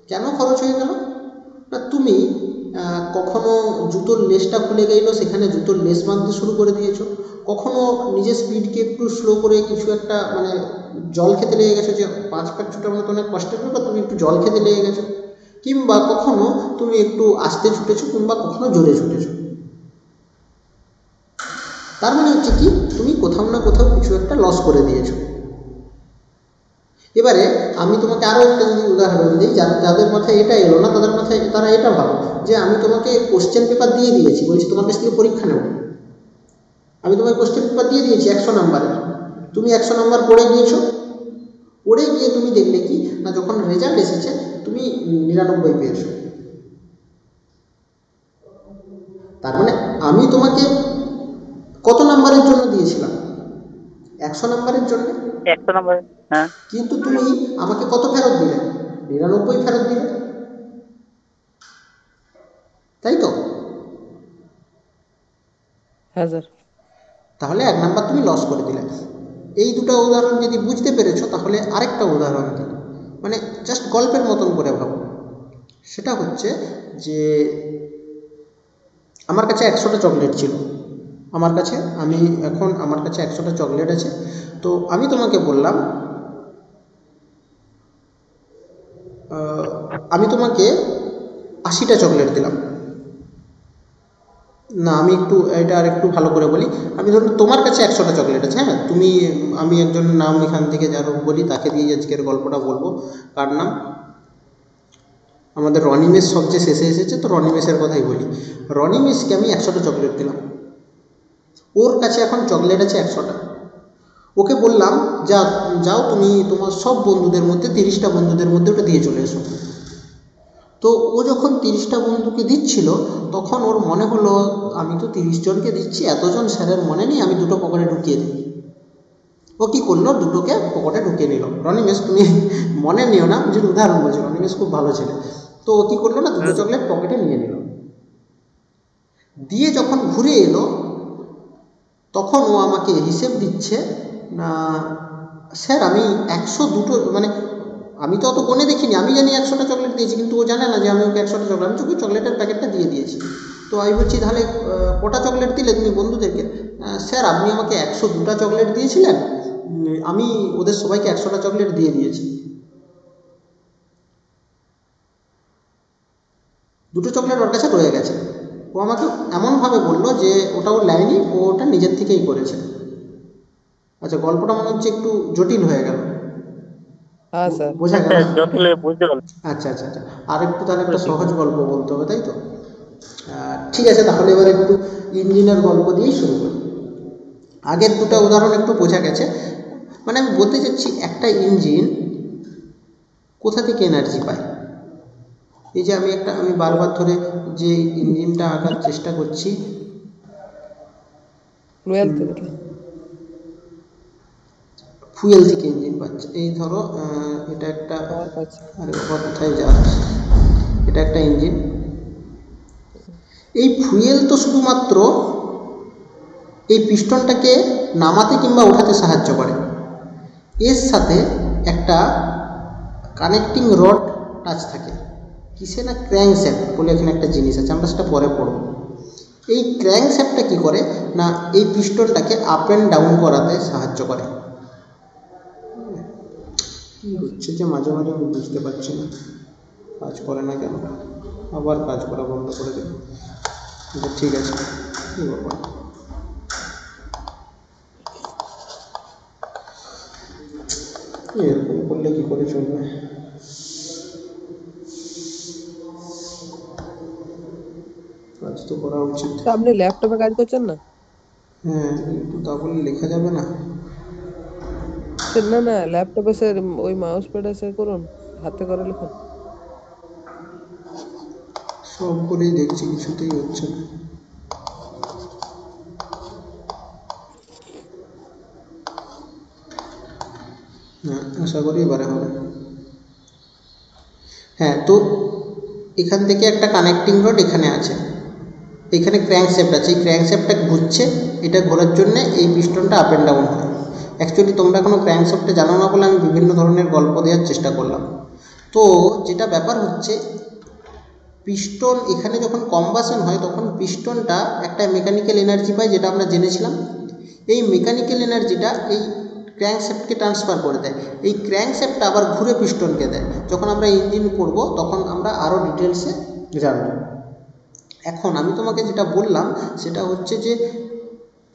কেন খরচ হয়ে গেল না তুমি কখনো জুতোর লেসটা খুলে গেল, সেখানে জুতোর লেস বাঁধতে শুরু করে দিয়েছো, কখনো নিজের স্পিডকে একটু স্লো করে কিছু একটা মানে জল খেতে লেগে গেছো, যে 5 পাক ছোটার মতো অনেক কষ্টের ব্যাপার, তুমি একটু জল খেতে লেগে গেছো, কিংবা কখনো তুমি একটু আস্তে ছুটেছো, কিংবা কখনো জোরে ছুটেছো। তার মানে হচ্ছে কি তুমি কোথাও না কোথাও কিছু একটা লস করে দিয়েছো। এবারে আমি তোমাকে আরও একটা যদি উদাহরণ দিই, যাদের মাথায় এটা এলো না তাদের মাথায় তারা এটা ভাবো যে আমি তোমাকে কোশ্চেন পেপার দিয়ে দিয়েছি, বলছি তোমার কাছ থেকে পরীক্ষা নেব, আমি তোমাকে কোশ্চেন পেপার দিয়ে দিয়েছি 100 নম্বরের, তুমি 100 নম্বর পড়ে গিয়েছো, পড়ে গিয়ে তুমি দেখলে কি না যখন রেজাল্ট এসেছে তুমি 99 পেয়েছো। তার মানে আমি তোমাকে কত নম্বরের জন্য দিয়েছিলাম? 100 নম্বরের জন্য। 100 নম্বর, হ্যাঁ। কিন্তু তুমি আমাকে কত ফেরত দিলে? 99 ফেরত দিলে, তাই তো? হ্যাঁ স্যার। তাহলে 1 নাম্বার তুমি লস করে দিলে। এই দুটো উদাহরণ যদি বুঝতে পেরেছো তাহলে আরেকটা উদাহরণ দিই, মানে জাস্ট গল্পের মতন করে ভাবো। সেটা হচ্ছে যে আমার কাছে 100টা চকলেট ছিল, আমার কাছে আমার কাছে 100টা চকলেট আছে। তো আমি তোমাকে বললাম আমি তোমাকে 80টা চকলেট দিলাম। না, আমি এটা আর একটু ভালো করে বলি। আমি ধরুন তোমার কাছে 100টা চকলেট আছে, হ্যাঁ, আমি একজন নাম এখান থেকে যার বলি তাকে দিয়ে আজকের গল্পটা বলবো। কার নাম? আমাদের রনিমেষ সবচেয়ে শেষে এসেছে, তো রনিমেষের কথাই বলি। রনিমেষকে আমি 100টা চকলেট দিলাম, ওর কাছে এখন চকলেট আছে 100টা। ওকে বললাম যাও তুমি তোমার সব বন্ধুদের মধ্যে 30টা বন্ধুদের মধ্যে ওটা দিয়ে চলে এসো। তো ও যখন 30টা বন্ধুকে দিচ্ছিল তখন ওর মনে হলো আমি তো 30 জনকে দিচ্ছি, এতজন স্যারের মনে নেই, আমি দুটো পকেটে ঢুকিয়ে দিই। ও কী করলো? দুটোকে পকেটে ঢুকিয়ে নিল। রনিমেষ তুমি মনে নিও না, যে উদাহরণ বলছি, রনিমেষ খুব ভালো ছেলে। তো ও কী করলো না, দুটো চকলেট পকেটে নিয়ে নিল। দিয়ে যখন ঘুরে এলো তখন ও আমাকে হিসেব দিচ্ছে না স্যার আমি 102টো, মানে আমি তো অত গনে দেখিনি, আমি জানি 100টা চকলেট দিয়েছি, কিন্তু ও জানে না যে আমি ওকে 100টা চকলেট, আমি তোকে চকলেটের প্যাকেটটা দিয়ে দিয়েছি। তো আমি বলছি তাহলে কটা চকলেট দিলে তুমি বন্ধুদেরকে? স্যার আপনি আমাকে 102টা চকলেট দিয়েছিলেন, আমি ওদের সবাইকে 100টা চকলেট দিয়ে দিয়েছি। দুটো চকলেট ওর কাছে রয়ে গেছে। ও আমাকে এমনভাবে বললো যে ওটা ওর লাইনি, ও ওটা নিজের থেকেই করেছে। আচ্ছা, গল্পটা মনে হচ্ছে একটু জটিল হয়ে গেল, হ্যাঁ স্যার। বোঝা গেল? যতলে বুঝতে পারলাম। আচ্ছা আচ্ছা আচ্ছা, আর একটু তাহলে একটা সহজ গল্প বলতে হবে, তাই তো? ঠিক আছে, তাহলে এবার একটু ইঞ্জিনের গল্প দিয়েই শুরু করি। আগের দুটো উদাহরণ একটু বোঝা গেছে, মানে আমি বলতে চাচ্ছি একটা ইঞ্জিন কোথা থেকে এনার্জি পায়। এই যে আমি বারবার ধরে যে ইঞ্জিনটা আঁকার চেষ্টা করছি, ফুয়েল থেকে ইঞ্জিন পাচ্ছে। এই ধরো এটা একটা, আরে বাবা কোথায় যাচ্ছে, এটা একটা ইঞ্জিন। এই ফুয়েল তো শুধুমাত্র এই পিস্টনটাকে নামাতে কিংবা ওঠাতে সাহায্য করে। এর সাথে একটা কানেক্টিং রড টাচ থাকে, কিসে না ক্র্যাঙ্কশ্যাফট বলে এখানে একটা জিনিস আছে, আমরা সেটা পরে পড়ব। এই ক্র্যাঙ্কশ্যাফটটা কী করে না এই পিস্টনটাকে আপ অ্যান্ড ডাউন করাতে সাহায্য করে। কী হচ্ছে যে মাঝে মাঝে আমি বুঝতে পারছি না, কাজ করে না কেন, আবার কাজ করা বন্ধ করে দেব। ঠিক আছে, কী ব্যাপার? এরকম করলে কী করে চলবে? কাজ তো করা উচিত। আপনি ল্যাপটপে কাজ করছেন না? হ্যাঁ, কিন্তু তা বলে লেখা যাবে না। না না, ল্যাপটপে স্যার ওই মাউস প্যাডে স্যার করুন, হাতে করে লিখুন। সব করেই দেখছি কিছুতেই হচ্ছে না। হ্যাঁ, আশা করি এবারে হবে। হ্যাঁ, তো এখান থেকে একটা কানেক্টিং রড এখানে আছে, এখানে ক্র্যাঙ্কশ্যাফট আছে, এই ক্র্যাঙ্কশ্যাফটটা ঘুরছে, এটা ঘোরার জন্যে এই পিস্টনটা আপ অ্যান্ড ডাউন হয়। অ্যাকচুয়ালি তোমরা এখনও ক্র্যাঙ্কশ্যাফটটা জানো না বলে আমি বিভিন্ন ধরনের গল্প দেওয়ার চেষ্টা করলাম। তো যেটা ব্যাপার হচ্ছে, পিস্টন এখানে যখন কম্বাসন হয় তখন পিস্টনটা একটা মেকানিক্যাল এনার্জি পায়, যেটা আমরা জেনেছিলাম। এই মেকানিক্যাল এনার্জিটা এই ক্র্যাঙ্কশ্যাফটকে ট্রান্সফার করে দেয়, এই ক্র্যাঙ্কশ্যাফটটা আবার ঘুরে পিস্টনকে দেয়। যখন আমরা ইঞ্জিন পড়ব তখন আমরা আরও ডিটেলসে জানব। এখন আমি তোমাকে যেটা বললাম সেটা হচ্ছে যে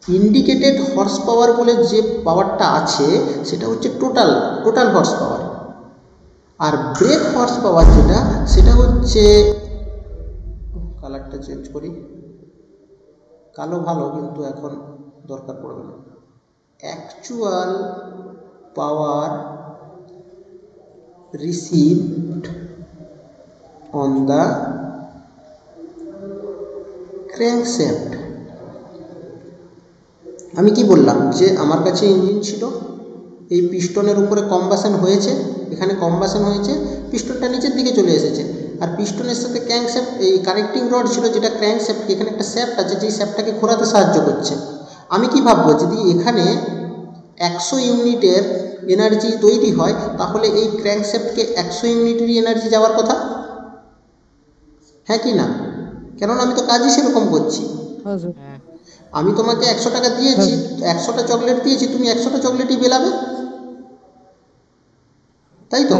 ইন্ডিকেটেড হর্স পাওয়ার বলে যে পাওয়ারটা আছে সেটা হচ্ছে টোটাল হর্স পাওয়ার, আর ব্রেক হর্স পাওয়ার যেটা সেটা হচ্ছে, কালারটা চেঞ্জ করি, কালো ভালো কিন্তু এখন দরকার পড়বে না, actual power received on the crankshaft. আমি কি বললাম যে আমার কাছে ইঞ্জিন ছিল, এই পিস্টনের উপরে কম্বাসন হয়েছে, এখানে কম্বাসন হয়েছে, পিস্টনটা নিচের দিকে চলে এসেছে, আর পিস্টনের সাথে ক্র্যাঙ্কশ্যাফট এই কানেক্টিং রড ছিল যেটা ক্র্যাঙ্কশ্যাফট, এখানে একটা শ্যাফট আছে যেই শ্যাফটটাকে ঘোরাতে সাহায্য করছে। আমি কি ভাববো যদি এখানে 100 ইউনিটের এনার্জি তৈরি হয় তাহলে এই ক্র্যাঙ্কশ্যাফটকে 100 ইউনিটেরই এনার্জি যাওয়ার কথা, হ্যাঁ কি না? কেননা আমি তো কাজই সেরকম করছি। হ্যাঁ স্যার। আমি তোমাকে 100 টাকা দিয়েছি, 100টা চকলেট দিয়েছি, তুমি 100টা চকলেটই বেলাবে, তাই তো?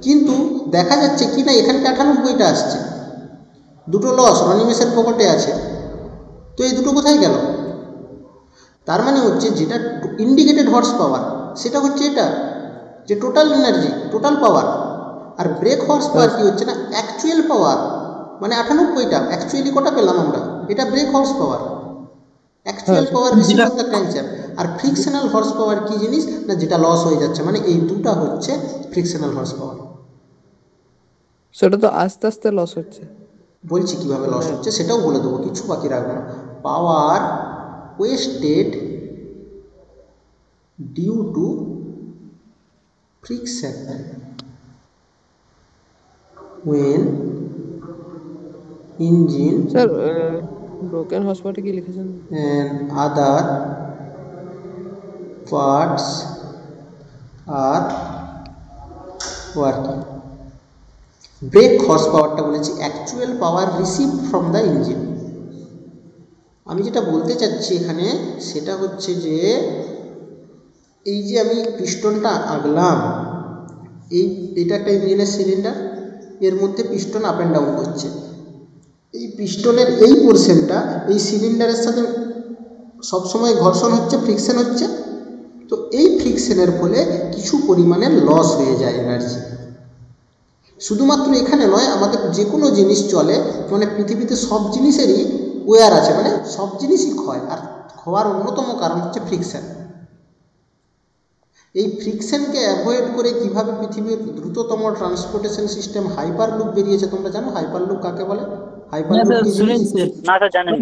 কিন্তু দেখা যাচ্ছে কি না এখানে 98টা আসছে, দুটো লস রনিমেষের পকেটে আছে, তো এই দুটো কোথায় গেল? তার মানে হচ্ছে যেটা ইন্ডিকেটেড হর্স পাওয়ার সেটা হচ্ছে এটা যে টোটাল এনার্জি, টোটাল পাওয়ার, আর ব্রেক হর্স পাওয়ার কি হচ্ছে না অ্যাকচুয়াল পাওয়ার, মানে 98টা অ্যাকচুয়ালি কটা পেলাম আমরা, এটা brake horse power, actual power receive of the crankshaft. আর ফ্রিকশনাল হর্স পাওয়ার কি জিনিস না, যেটা লস হয়ে যাচ্ছে, মানে এই দুটা হচ্ছে ফ্রিকশনাল হর্স পাওয়ার। সেটা তো আস্তে আস্তে লস হচ্ছে। বলছি কিভাবে লস হচ্ছে সেটাও বলে দেবো, কিছু বাকি রাখবো না। Power wasted due to friction when engine sir broken হসপিটালে কি লিখেছেন? and other parts are working. Brake horse পাওয়ারটা বলেছি actual power received from the engine. আমি যেটা বলতে চাচ্ছি এখানে সেটা হচ্ছে যে এই যে আমি পিস্টনটা আঁকলাম, এটা একটা ইঞ্জিনের সিলিন্ডার, এর মধ্যে পিস্টন আপ অ্যান্ড ডাউন করছে, এই পিস্টনের এই পোর্শনটা এই সিলিন্ডারের সাথে সবসময় ঘর্ষণ হচ্ছে, ফ্রিকশন হচ্ছে, তো এই ফ্রিকশনের ফলে কিছু পরিমাণে লস হয়ে যায় এনার্জি। শুধুমাত্র এখানে নয়, আমাদের যে কোনো জিনিস চলে, মানে পৃথিবীতে সব জিনিসেরই ওয়্যার আছে, মানে সব জিনিসই ক্ষয়, আর ক্ষয়ের অন্যতম কারণ হচ্ছে ফ্রিকশন। এই ফ্রিকশনকে অ্যাভয়েড করে কিভাবে পৃথিবীর দ্রুততম ট্রান্সপোর্টেশন সিস্টেম হাইপারলুপ বেরিয়েছে। তোমরা জানো হাইপারলুপ কাকে বলে? হাইপারলুপ কি জিনিস? না স্যার জানেন।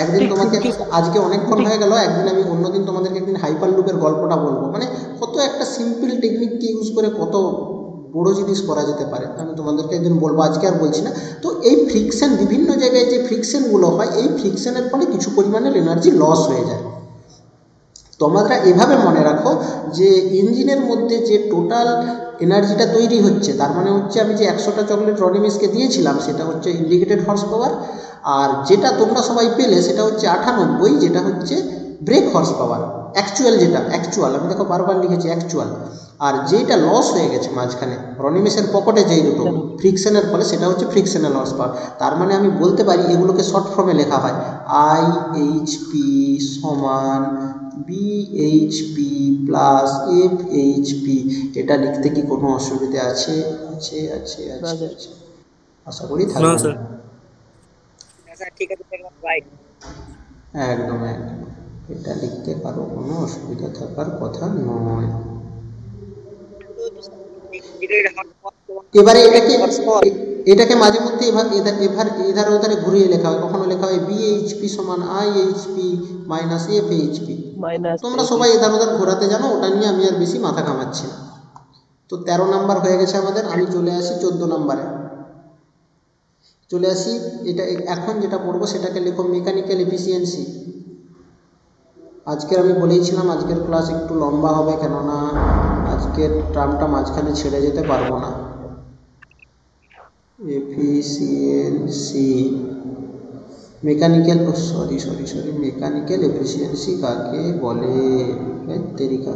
একদিন তোমাকে, আজকে অনেকক্ষণ হয়ে গেল, একদিন আমি অন্যদিন তোমাদেরকে একদিন হাইপারলুপের গল্পটা বলবো, মানে কত একটা সিম্পল টেকনিককে ইউজ করে কত বড় জিনিস করা যেতে পারে, আমি তোমাদেরকে একদিন বলবো, আজকে আর বলছি না। তো এই ফ্রিকশন, বিভিন্ন জায়গায় যে ফ্রিকশনগুলো হয়, এই ফ্রিকশনের ফলে কিছু পরিমাণের এনার্জি লস হয়ে যায়। তোমরা এভাবে মনে রাখো যে ইঞ্জিনের মধ্যে যে টোটাল এনার্জিটা তৈরি হচ্ছে, তার মানে হচ্ছে আমি যে 100টা চকলেট রনিমেষকে দিয়েছিলাম সেটা হচ্ছে ইন্ডিকেটেড হর্স পাওয়ার, আর যেটা তোমরা সবাই পেলে সেটা হচ্ছে 98, যেটা হচ্ছে ব্রেক হর্স পাওয়ার, অ্যাকচুয়াল, যেটা অ্যাকচুয়াল, আমি দেখো বারবার লিখেছি অ্যাকচুয়াল, আর যেটা লস হয়ে গেছে মাঝখানে রনিমেষের পকেটে যেই দুটো ফ্রিকশনের ফলে সেটা হচ্ছে ফ্রিকশনাল হর্স পাওয়ার। তার মানে আমি বলতে পারি এগুলোকে শর্ট ফর্মে লেখা হয় IHP সমান BHP প্লাস FHP। এটা লিখতে কি কোনো অসুবিধা আছে? আছে আছে আছে আছে, আশা করি থাকবে না। স্যার ঠিক আছে রাইট। একদম একদম, এটা লিখতে কারো কোনো অসুবিধা থাকার কথা নয়। এবারে এটাকে মাঝে মধ্যে এধারে ওধারে ঘুরিয়ে লেখা হয়, কখনো লেখা হয় BHP সমান IHP মাইনাস FHP। তোমরা সবাই এধার ওধার ঘোরাতে জানো, ওটা নিয়ে আমি আর বেশি মাথা ঘামাচ্ছি না। তো 13 নাম্বার হয়ে গেছে আমাদের, আমি চলে আসি 14 নাম্বারে চলে আসি। এটা এখন যেটা পড়বো সেটাকে লেখো মেকানিক্যাল এফিসিয়েন্সি। আজকের আমি বলেইছিলাম আজকের ক্লাস একটু লম্বা হবে, কেননা আজকের টার্মটা মাঝখানে ছেড়ে যেতে পারবো না। Efficiency mechanical, sorry mechanical efficiency কাকে বলে? তেরিকা,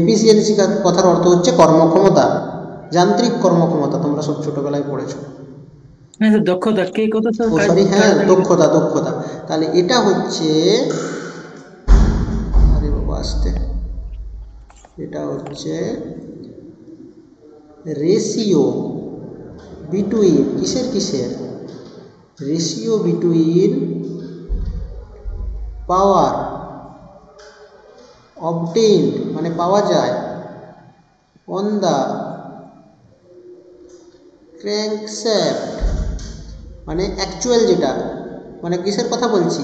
এফিসিয়েন্সি কথার অর্থ হচ্ছে কর্মক্ষমতা, যান্ত্রিক কর্মক্ষমতা। তোমরা সব ছোটবেলায় পড়েছো। না স্যার, দক্ষতা কে কত স্যার ও সরি, হ্যাঁ, দক্ষতা। তাহলে এটা হচ্ছে, আরে বাবা আসতে, এটা হচ্ছে রেশিও বিটুইন কিসের রেশিও বিটুইন পাওয়ার অবটেইনড মানে পাওয়া যায় অন দ্য ক্র্যাঙ্কশ্যাফট মানে অ্যাকচুয়াল যেটা, মানে কিসের কথা বলছি,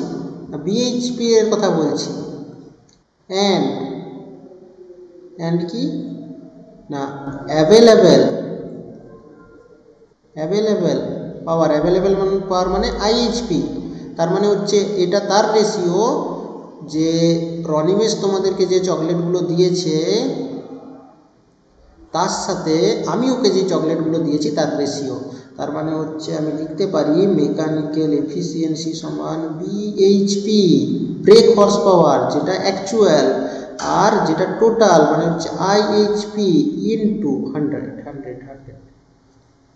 বিএইচপি এর কথা বলছি, অ্যান্ড কি না অ্যাভেলেবেল পাওয়ার মানে আইএইচপি। তার মানে হচ্ছে এটা তার রেশিও, যে রনিমেষ তোমাদেরকে যে চকলেটগুলো দিয়েছে তার সাথে আমি ওকে যে চকলেটগুলো দিয়েছি তার রেশিও। তার মানে হচ্ছে আমি লিখতে পারি মেকানিক্যাল এফিসিয়েন্সি সমান বিএইচপি ব্রেক হর্স পাওয়ার যেটা অ্যাকচুয়াল, আর যেটা টোটাল মানে হচ্ছে আইএইচপি ইনটু 100।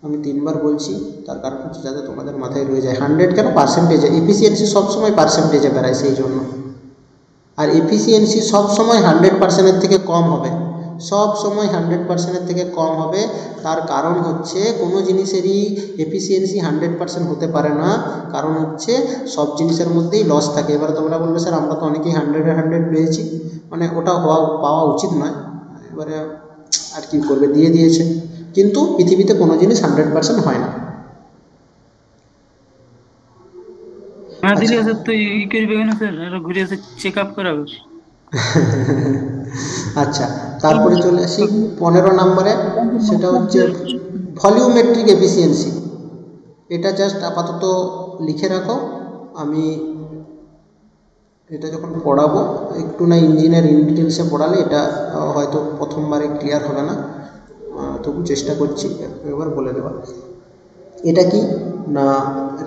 আমি 3বার বলছি, তার কারণ হচ্ছে যাতে তোমাদের মাথায় রয়ে যায়। 100 কেন, পার্সেন্টেজে, এফিসিয়েন্সি সবসময় পার্সেন্টেজে বেড়ায় সেই জন্য। আর এফিসিয়েন্সি সবসময় 100%-এর থেকে কম হবে, সবসময় 100%-এর থেকে কম হবে। তার কারণ হচ্ছে কোনো জিনিসেরই এফিসিয়েন্সি 100% হতে পারে না, কারণ হচ্ছে সব জিনিসের মধ্যেই লস থাকে। এবারে তোমরা বলবে স্যার আমরা তো অনেকেই 100 পেয়েছি, মানে ওটা পাওয়া উচিত নয়, এবারে আর কি করবে, দিয়ে দিয়েছে। কিন্তু পৃথিবীতে কোনো জিনিস 100% হয় না। না দিলে স্যার তো ই করবে কেন স্যার, আরো ঘুরে এসে চেক আপ করাবে। আচ্ছা, তারপরে চলে আসি 15 নম্বরে, সেটা হচ্ছে ভলিউমেট্রিক এফিসিয়েন্সি। এটা জাস্ট আপাতত লিখে রাখো, আমি এটা যখন পড়াবো একটু না ইঞ্জিনের ইন ডিটেলসে পড়ালে এটা হয়তো প্রথমবারে ক্লিয়ার হবে না, তবু চেষ্টা করছি এবার বলে দেওয়া। এটা কি না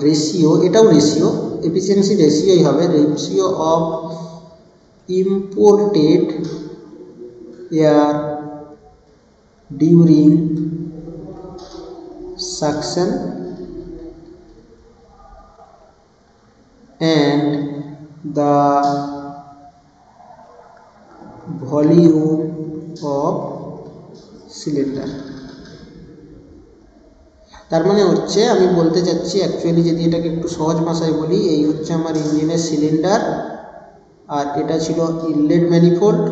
রেশিও, এটাও রেশিও, এফিসিয়েন্সি রেশিওই হবে, ratio of imported air during suction and the volume of cylinder। তার মানে হচ্ছে আমি বলতে চাচ্ছি অ্যাকচুয়ালি যদি এটাকে একটু সহজ ভাষায় বলি, এই হচ্ছে আমার ইঞ্জিনের সিলিন্ডার, আর এটা ছিল ইনলেট ম্যানিফোল্ড,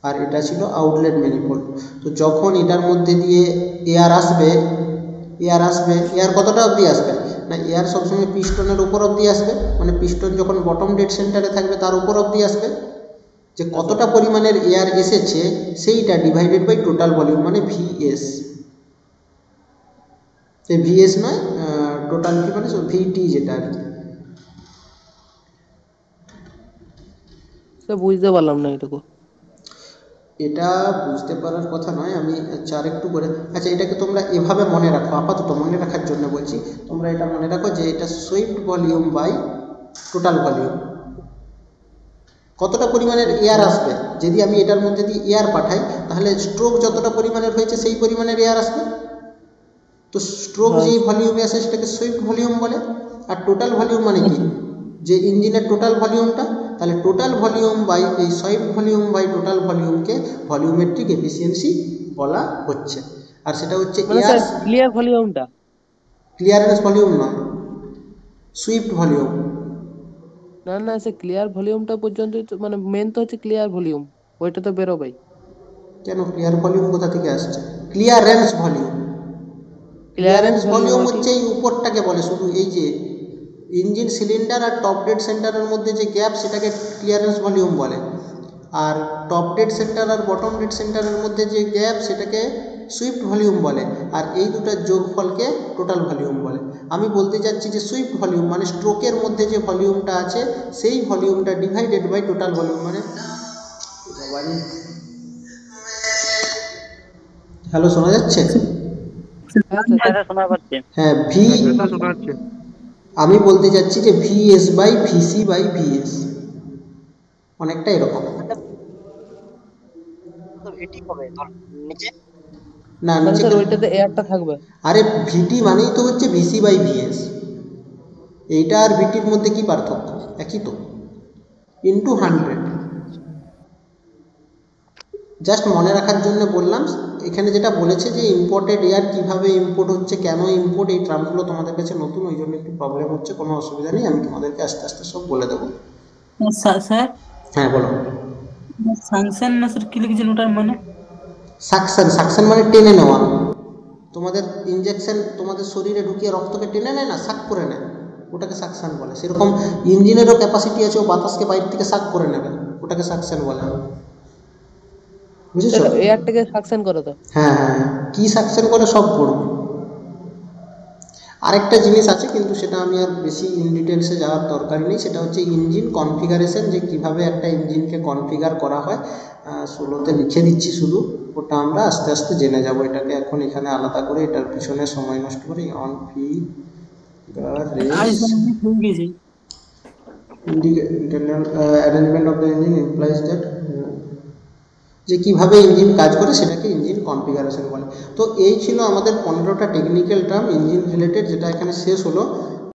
আর এটা ছিল আউটলেট ম্যানিফোল্ড। তো যখন এটার মধ্যে দিয়ে এয়ার আসবে, এয়ার কতটা অবধি আসবে না, এয়ার সবসময় পিস্টনের উপর অবধি আসবে, মানে পিস্টন যখন বটম ডেড সেন্টারে থাকবে তার উপর অবধি আসবে। যে কতটা পরিমাণের এয়ার এসেছে সেইটা ডিভাইডেড বাই টোটাল ভলিউম মানে ভিএস। এই ভিএস নয়, টোটাল কি মানে ভিটি যেটা আর কি। বুঝতে পারলাম না এটুকু। এটা বুঝতে পারার কথা নয়, আমি চার একটু করে, আচ্ছা এটাকে তোমরা এভাবে মনে রাখো, আপাতত মনে রাখার জন্য বলছি, তোমরা এটা মনে রাখো যে এটা swept volume by total volume. কতটা পরিমাণের এয়ার আসবে, যদি আমি এটার মধ্যে দিয়ে এয়ার পাঠাই তাহলে স্ট্রোক যতটা পরিমাণের হয়েছে সেই পরিমাণের এয়ার আসবে। তো স্ট্রোক যেই ভলিউমে আসে সেটাকে সুইফট ভলিউম বলে। আর টোটাল ভলিউম মানে কি, যে ইঞ্জিনের টোটাল ভলিউমটা, তাহলে টোটাল ভলিউম বাই এই সুইফট ভলিউম বাই টোটাল ভলিউমকে ভলিউমেট্রিক এফিসিয়েন্সি বলা হচ্ছে। আর সেটা হচ্ছে এয়ার ক্লিয়ার ভলিউমটা, ক্লিয়ারেন্স ভলিউম নয়, সুইফট ভলিউম। না সে ক্লিয়ার ভলিউমটা পর্যন্ত মানে মেন তো হচ্ছে ক্লিয়ার ভলিউম, ওইটা তো বেরোবেই। কেন ক্লিয়ার ভলিউম কোথা থেকে আসছে, ক্লিয়ারেন্স ভলিউম। ক্লিয়ারেন্স ভলিউম হচ্ছে এই উপরটাকে বলে, শুধু এই যে ইঞ্জিন সিলিন্ডার আর টপ ডেড সেন্টারের মধ্যে যে গ্যাপ সেটাকে ক্লিয়ারেন্স ভলিউম বলে, আর টপ ডেড সেন্টার আর বটম ডেড সেন্টারের মধ্যে যে গ্যাপ সেটাকে সুইফট ভলিউম বলে, আর এই দুটার যোগফলকে টোটাল ভলিউম বলে। আমি বলতে চাচ্ছি যে সুইফট ভলিউম মানে স্ট্রোকের মধ্যে যে ভলিউমটা আছে সেই ভলিউমটা ডিভাইডেড বাই টোটাল ভলিউম মানে। হ্যালো, শোনা যাচ্ছে? শোনা পাচ্ছে। হ্যাঁ, ভি, আমি বলতে চাচ্ছি যে VS by VC by VS, অনেকটা এরকম। এটি হবে ধর নিচে না তাহলে নিচে স্যার ওইটাতে এয়ারটা থাকবে। আরে ভিটি মানেই তো হচ্ছে ভিসি বাই ভিএস, এইটা আর ভিটির মধ্যে কি পার্থক্য? একই তো, ইন্টু 100। জাস্ট মনে রাখার জন্য বললাম। এখানে যেটা বলেছে যে ইম্পোর্টেড এয়ার কিভাবে ইম্পোর্ট হচ্ছে, কেন ইম্পোর্ট, এই টার্মগুলো তোমাদের কাছে নতুন, ওই জন্য একটু প্রবলেম হচ্ছে, কোনো অসুবিধা নেই, আমি তোমাদেরকে আস্তে আস্তে সব বলে দেবো। স্যার হ্যাঁ বলো। সাংশন না স্যার কি লিখেছেন ওটার মানে? সাকশন, সাকশন মানে টেনে নেওয়া। তোমাদের ইনজেকশন তোমাদের শরীরে ঢুকিয়ে রক্তকে টেনে নেয় না, সাক করে নেয়, ওটাকে সাকশন বলে। সেরকম ইঞ্জিনেরও ক্যাপাসিটি আছে, ও বাতাসকে বাইরে থেকে সাক করে নেবে, ওটাকে সাকশন বলে। বুঝেছো? এয়ারটাকে সাকশন করে তো। হ্যাঁ হ্যাঁ হ্যাঁ, কি সাকশন করে সব পড়বো। আরেকটা জিনিস আছে কিন্তু সেটা আমি আর বেশি ইন ডিটেলসে যাওয়ার দরকার নেই, সেটা হচ্ছে ইঞ্জিন কনফিগারেশন, যে কিভাবে একটা ইঞ্জিনকে কনফিগার করা হয়। 16তে লিখে দিচ্ছি শুধু, ওটা আমরা আস্তে আস্তে জেনে যাব। এটাকে এখন এখানে আলাদা করে এটার পিছনে সময় নষ্ট করি। Internal arrangement of the engine implies that, যে কীভাবে ইঞ্জিন কাজ করে সেটাকে ইঞ্জিন কনফিগারেশন বলে। তো এই ছিল আমাদের 15টা টেকনিক্যাল টার্ম ইঞ্জিন রিলেটেড, যেটা এখানে শেষ হলো।